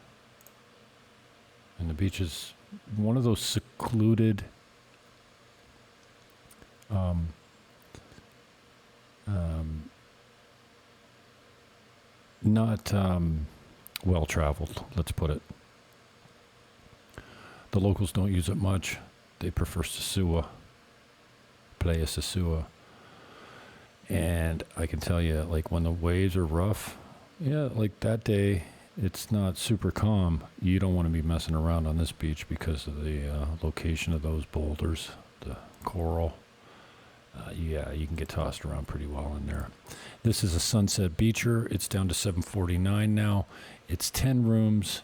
Speaker 2: And the beach is one of those secluded not well-traveled, let's put it. The locals don't use it much. They prefer Sosua, Playa Sosua. And I can tell you, like, when the waves are rough, yeah, like that day, it's not super calm. You don't want to be messing around on this beach because of the location of those boulders, the coral. Yeah, you can get tossed around pretty well in there. This is a Sunset Beacher. It's down to $749 now. It's 10 rooms.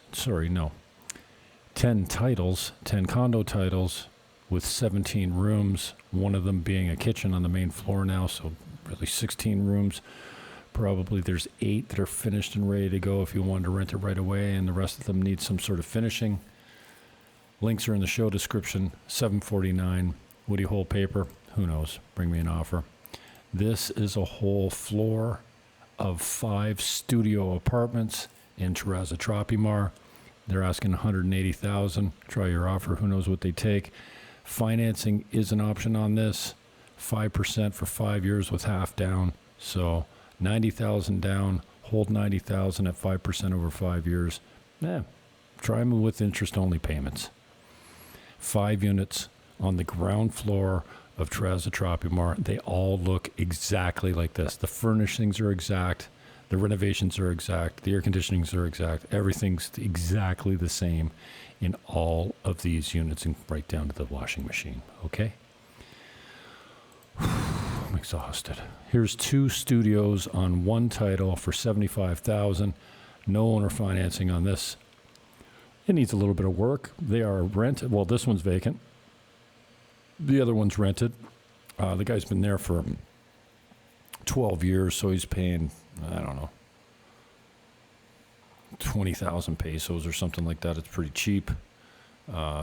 Speaker 2: 10 titles, 10 condo titles with 17 rooms, one of them being a kitchen on the main floor now, so really 16 rooms. Probably there's 8 that are finished and ready to go if you wanted to rent it right away, and the rest of them need some sort of finishing. Links are in the show description. $749. Woody Hole paper. Who knows? Bring me an offer. This is a whole floor of 5 studio apartments in Terraza, Tropimar. They're asking $180,000. Try your offer. Who knows what they take? Financing is an option on this. 5% for 5 years with half down. So $90,000 down. Hold $90,000 at 5% over 5 years. Try them with interest-only payments. 5 units on the ground floor of Terraza Tropimar. They all look exactly like this. The furnishings are exact. The renovations are exact. The air conditionings are exact. Everything's exactly the same in all of these units, and right down to the washing machine. Okay? Let me exhausted. Here's 2 studios on one title for $75,000. No owner financing on this. It needs a little bit of work. They are rented. Well, this one's vacant. The other one's rented. The guy's been there for 12 years, so he's paying, I don't know, 20,000 pesos or something like that. It's pretty cheap.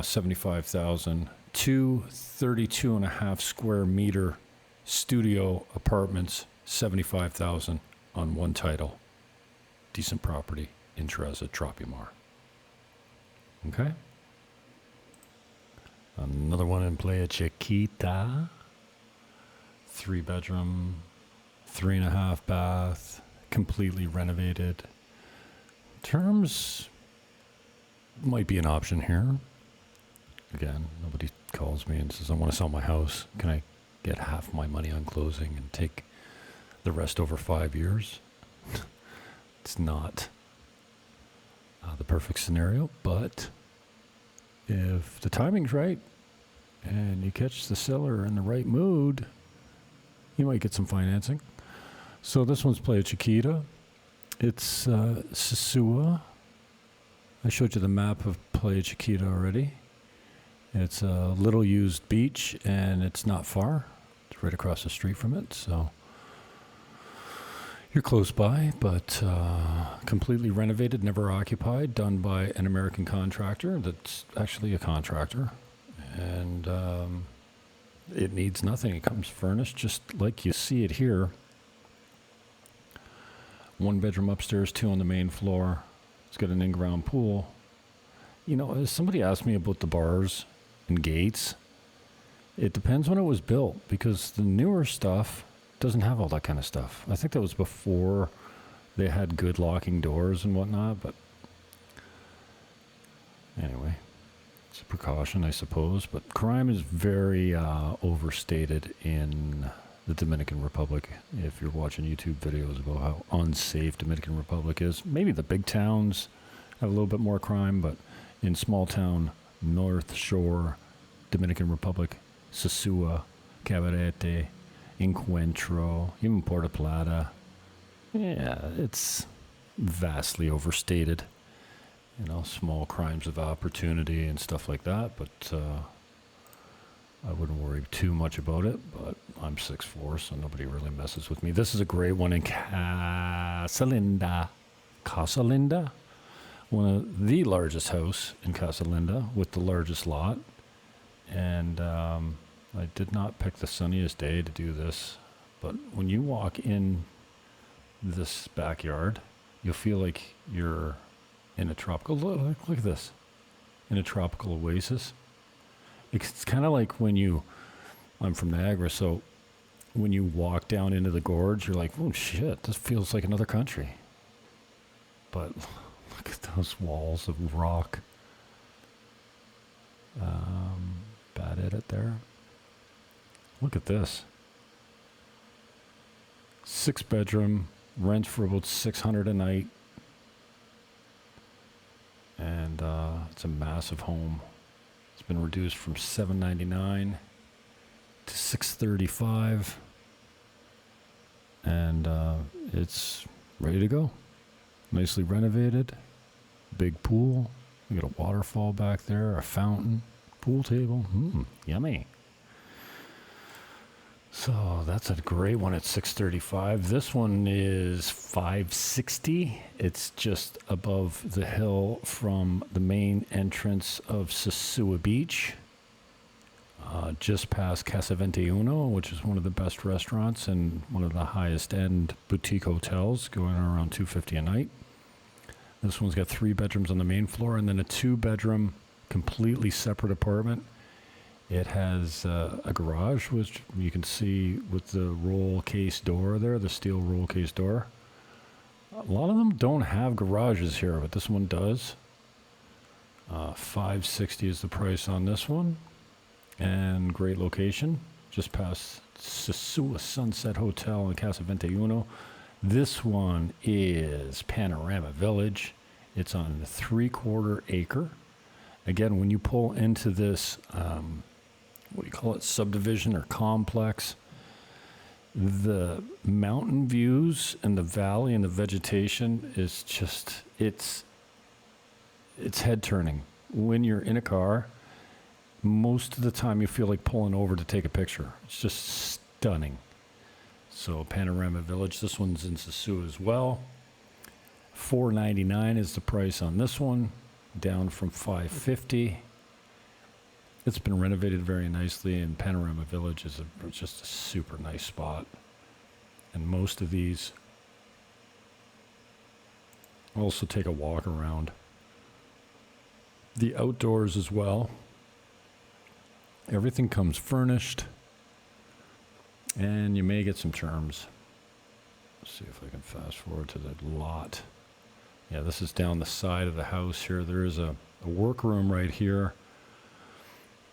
Speaker 2: 75,000. 2 32.5 square meter studio apartments, 75,000 on one title. Decent property in Terraza, Tropimar. Okay. Another one in Playa Chiquita. 3-bedroom, 3.5 bath, completely renovated. Terms might be an option here. Again, nobody calls me and says, I want to sell my house. Can I get half my money on closing and take the rest over 5 years? It's not the perfect scenario, but if the timing's right and you catch the seller in the right mood, you might get some financing. So this one's Playa Chiquita. It's Sosua. I showed you the map of Playa Chiquita already. It's a little used beach, and it's not far. It's right across the street from it, so you're close by, but completely renovated, never occupied, done by an American contractor that's actually a contractor. And it needs nothing. It comes furnished just like you see it here. 1 bedroom upstairs, 2 on the main floor. It's got an in-ground pool. You know, somebody asked me about the bars and gates. It depends when it was built, because the newer stuff doesn't have all that kind of stuff. I think that was before they had good locking doors and whatnot, but anyway, it's a precaution, I suppose. But crime is very overstated in the Dominican Republic. If you're watching YouTube videos about how unsafe Dominican Republic is, maybe the big towns have a little bit more crime, but in small town, North Shore, Dominican Republic, Sosua, Cabarete, Encuentro, even Puerto Plata, yeah, it's vastly overstated. You know, small crimes of opportunity and stuff like that, but I wouldn't worry too much about it. But I'm 6'4", so nobody really messes with me. This is a great one in Casa Linda. One of the largest house in Casa Linda with the largest lot. And I did not pick the sunniest day to do this, but when you walk in this backyard, you'll feel like you're in a tropical, look at this, in a tropical oasis. It's kind of like when I'm from Niagara, so when you walk down into the gorge, you're like, oh shit, this feels like another country. But look at those walls of rock. Bad edit there. Look at this. 6-bedroom, rent for about $600 a night. And it's a massive home. It's been reduced from $799 to $635. And it's ready to go. Nicely renovated. Big pool. We got a waterfall back there, a fountain, pool table. Yummy. So that's a great one at $635. This one is $560. It's just above the hill from the main entrance of Sosua Beach, just past Casa 21, which is one of the best restaurants and one of the highest end boutique hotels, going around $250 a night. This one's got 3 bedrooms on the main floor and then a 2-bedroom, completely separate apartment. It has a garage, which you can see with the roll case door there, the steel roll case door. A lot of them don't have garages here, but this one does. $560 is the price on this one. And great location, just past Sosua Sunset Hotel in Casa 21. This one is Panorama Village. It's on the 3/4 acre. Again, when you pull into this, what do you call it, subdivision or complex, The mountain views and the valley and the vegetation is just, it's head turning. When you're in a car, most of the time you feel like pulling over to take a picture. It's just stunning. So Panorama Village, this one's in Sosua as well. $499 is the price on this one, down from $550. It's been renovated very nicely, and Panorama Village is just a super nice spot. And most of these also take a walk around. The outdoors as well. Everything comes furnished, and you may get some terms. Let's see if I can fast forward to the lot. Yeah, this is down the side of the house here. There is a workroom right here,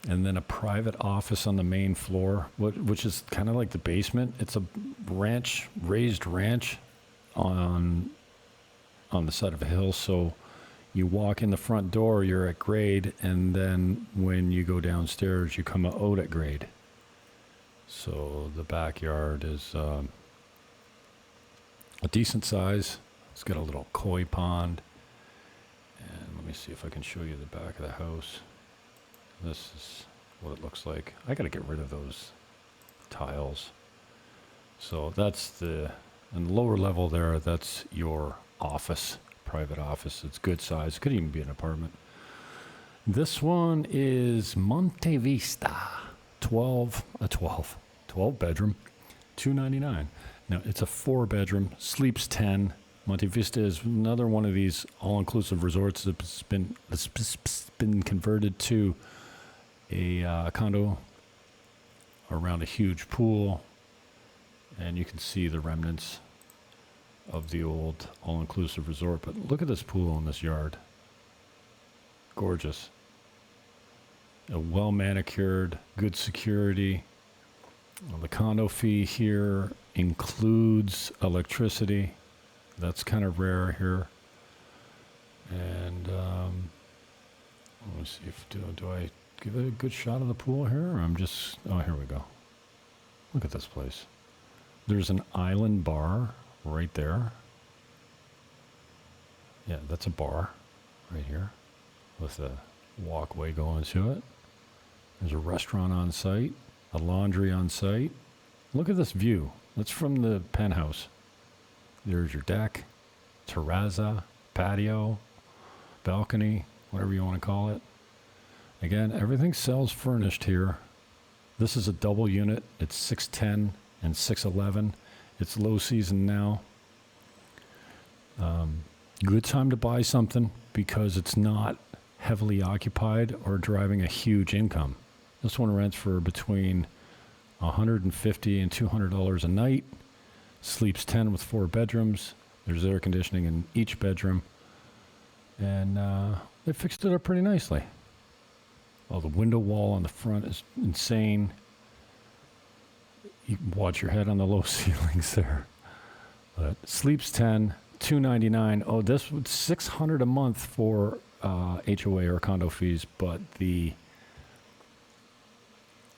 Speaker 2: and then a private office on the main floor, which is kind of like the basement. It's a ranch, raised ranch on the side of a hill. So you walk in the front door, you're at grade, and then when you go downstairs, you come out at grade. So the backyard is a decent size. It's got a little koi pond. And let me see if I can show you the back of the house. This is what it looks like. I got to get rid of those tiles. So that's in the lower level there, that's your office, private office. It's good size. Could even be an apartment. This one is Monte Vista, 12 bedroom, $299. Now it's a 4-bedroom, sleeps 10. Monte Vista is another one of these all-inclusive resorts that's been converted to a condo around a huge pool, and you can see the remnants of the old all-inclusive resort. But look at this pool in this yard. Gorgeous. A well-manicured, good security. Well, the condo fee here includes electricity. That's kind of rare here. And let me see if do I give it a good shot of the pool here, or I'm just, oh, here we go. Look at this place. There's an island bar right there. Yeah, that's a bar right here with a walkway going to it. There's a restaurant on site, a laundry on site. Look at this view. That's from the penthouse. There's your deck, terraza, patio, balcony, whatever you want to call it. Again, everything sells furnished here. This is a double unit. It's 610 and 611. It's low season now. Good time to buy something because it's not heavily occupied or driving a huge income. This one rents for between $150 and $200 a night. Sleeps 10 with 4 bedrooms. There's air conditioning in each bedroom. And they fixed it up pretty nicely. Oh, the window wall on the front is insane. You can watch your head on the low ceilings there. But sleeps 10, $299. Oh, this was $600 a month for HOA or condo fees, but the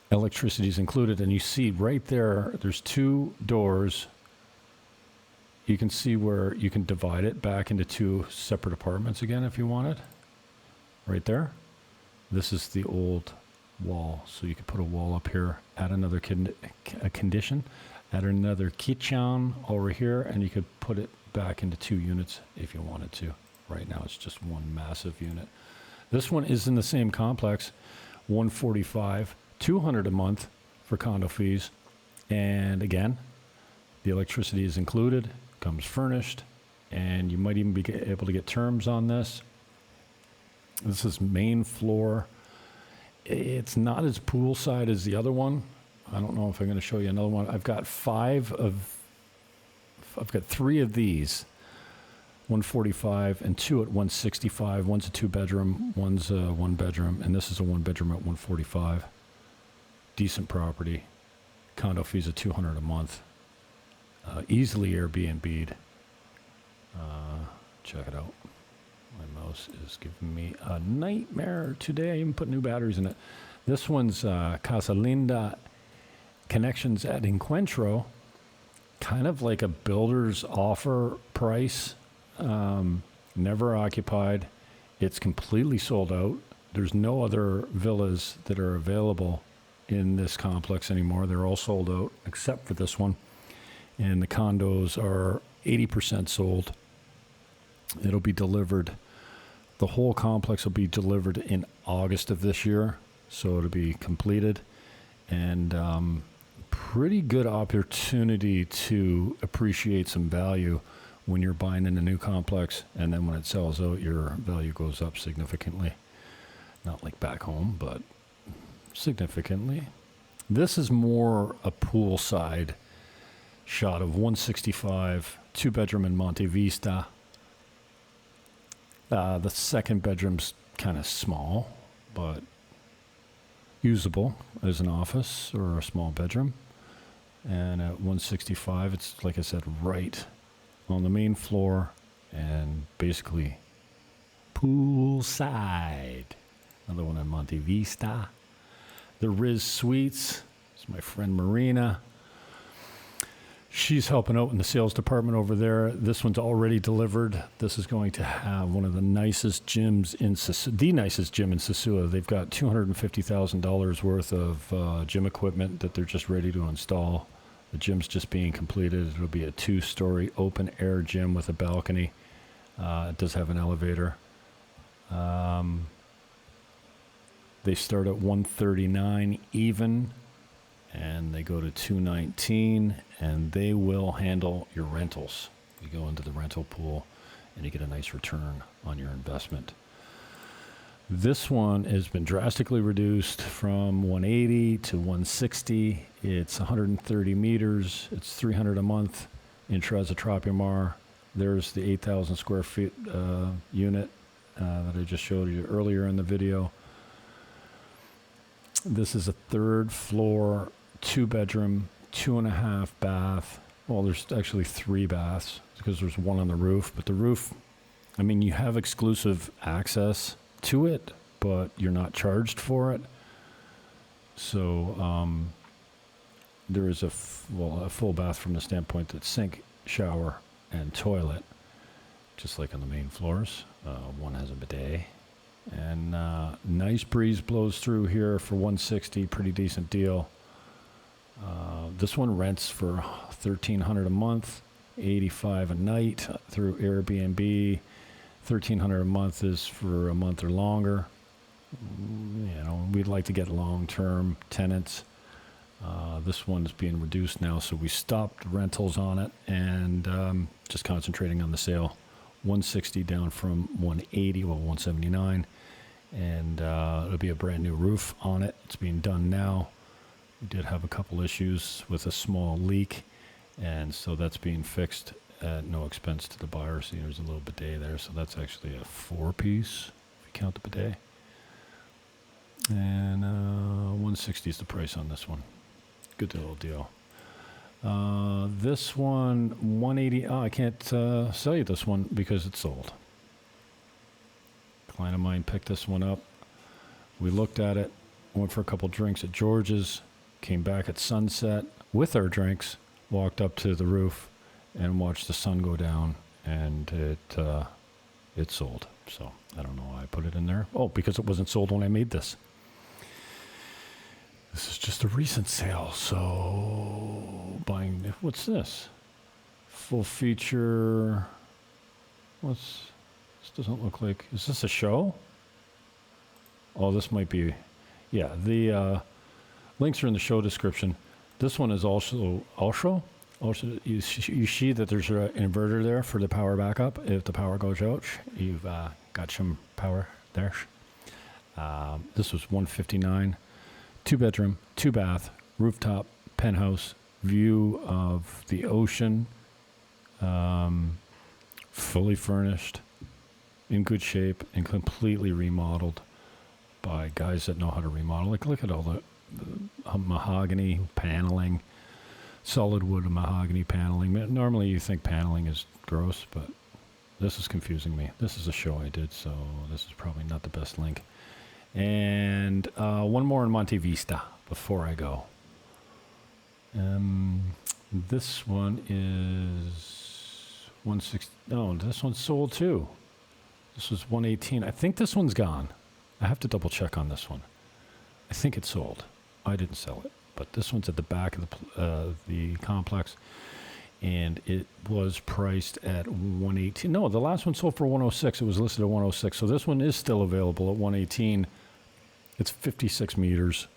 Speaker 2: electricity is included. And you see right there, there's 2 doors. You can see where you can divide it back into 2 separate apartments again if you want it. Right there. This is the old wall. So you could put a wall up here, add another condition, add another kitchen over here, and you could put it back into 2 units if you wanted to. Right now it's just one massive unit. This one is in the same complex, $145, $200 a month for condo fees. And again, the electricity is included. Comes furnished, and you might even be able to get terms on this. This is main floor. It's not as poolside as the other one. I don't know if I'm going to show you another one. I've got 3 of these, 145 and 2 at 165. One's a 2-bedroom, one's a 1-bedroom, and this is a 1-bedroom at 145. Decent property. Condo fees of $200 a month. Easily Airbnb'd. Check it out. My mouse is giving me a nightmare today. I even put new batteries in it. This one's Casa Linda Connections at Encuentro. kind of like a builder's offer price. Never occupied. It's completely sold out. There's no other villas that are available in this complex anymore. They're all sold out except for this one. And the condos are 80% sold. It'll be delivered. The whole complex will be delivered in August of this year. So it'll be completed. And pretty good opportunity to appreciate some value when you're buying in a new complex, and then when it sells out, your value goes up significantly. Not like back home, but significantly. This is more a poolside shot of 165, 2-bedroom in Monte Vista. The second bedroom's kind of small, but usable as an office or a small bedroom. And at 165, it's, like I said, right on the main floor and basically poolside. Another one in Monte Vista. The Riz Suites. It's my friend Marina. She's helping out in the sales department over there. This one's already delivered. This is going to have one of the nicest gyms in Sosua, the nicest gym in Sosua. They've got $250,000 worth of gym equipment that they're just ready to install. The gym's just being completed. It'll be a 2-story open air gym with a balcony. It does have an elevator. They start at $139 even, and they go to $219, and they will handle your rentals. You go into the rental pool, and you get a nice return on your investment. This one has been drastically reduced from 180 to 160. It's 130 meters. It's $300 a month in Terraza Tropimar. There's the 8,000 square feet unit that I just showed you earlier in the video. This is a 3rd floor, 2-bedroom, 2.5 bath. Well, there's actually 3 baths because there's one on the roof. But the roof, I mean, you have exclusive access to it, but you're not charged for it. So there is a full bath from the standpoint that sink, shower, and toilet, just like on the main floors. One has a bidet. And nice breeze blows through here for $160, pretty decent deal. This one rents for $1,300 a month, $85 a night through Airbnb. $1,300 a month is for a month or longer. You know, we'd like to get long-term tenants. This one is being reduced now, so we stopped rentals on it and just concentrating on the sale. $160 down from $180, well, $179. And it'll be a brand new roof on it. It's being done now. We did have a couple issues with a small leak, and so that's being fixed at no expense to the buyer. See, there's a little bidet there, so that's actually a 4-piece if you count the bidet. And $160 is the price on this one. Good little deal. This one, $180. Oh, I can't sell you this one because it's sold. Client of mine picked this one up. We looked at it, went for a couple drinks at George's, came back at sunset with our drinks, walked up to the roof, and watched the sun go down, and it sold. So I don't know why I put it in there. Oh, because it wasn't sold when I made this. This is just a recent sale, so buying. What's this? Full feature. This doesn't look like. Is this a show? Oh, this might be. Yeah, the links are in the show description. This one is also. You see that there's an inverter there for the power backup. If the power goes out, you've got some power there. This was $159, 2-bedroom, 2-bath, rooftop, penthouse, view of the ocean, fully furnished, in good shape, and completely remodeled by guys that know how to remodel. Like, look at all the mahogany paneling. Solid wood and mahogany paneling. Normally you think paneling is gross, but this is confusing me. This is a show I did, so this is probably not the best link. And one more in Monte Vista before I go. This one is 160. No, this one's sold too. This was 118. I think this one's gone. I have to double check on this one. I think it's sold. I didn't sell it, but this one's at the back of the complex, and it was priced at 118. No, the last one sold for 106. It was listed at 106. So this one is still available at 118. It's 56 meters.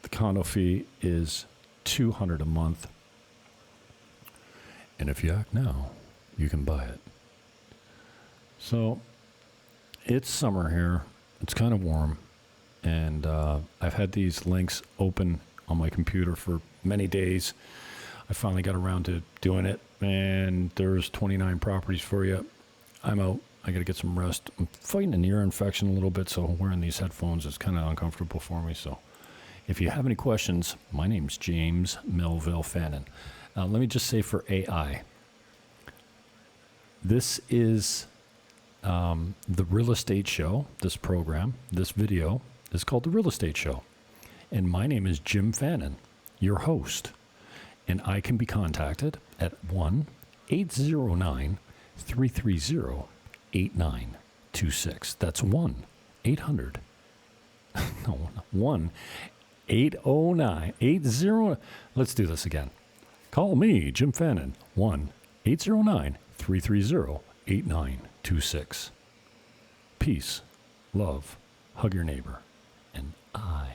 Speaker 2: The condo fee is $200 a month. And if you act now, you can buy it. So it's summer here. It's kind of warm. And I've had these links open on my computer for many days. I finally got around to doing it. And there's 29 properties for you. I'm out. I got to get some rest. I'm fighting an ear infection a little bit, so wearing these headphones is kind of uncomfortable for me. So if you have any questions, my name's James Melville Fannin. Let me just say for AI, this is the Real Estate Show, this program, this video is called The Real Estate Show. And my name is Jim Fannin, your host. And I can be contacted at 1-809-330-8926. That's 1-800. No, 1-809-80. Let's do this again. Call me, Jim Fannin, 1-809-330-8926. Peace, love, hug your neighbor, and I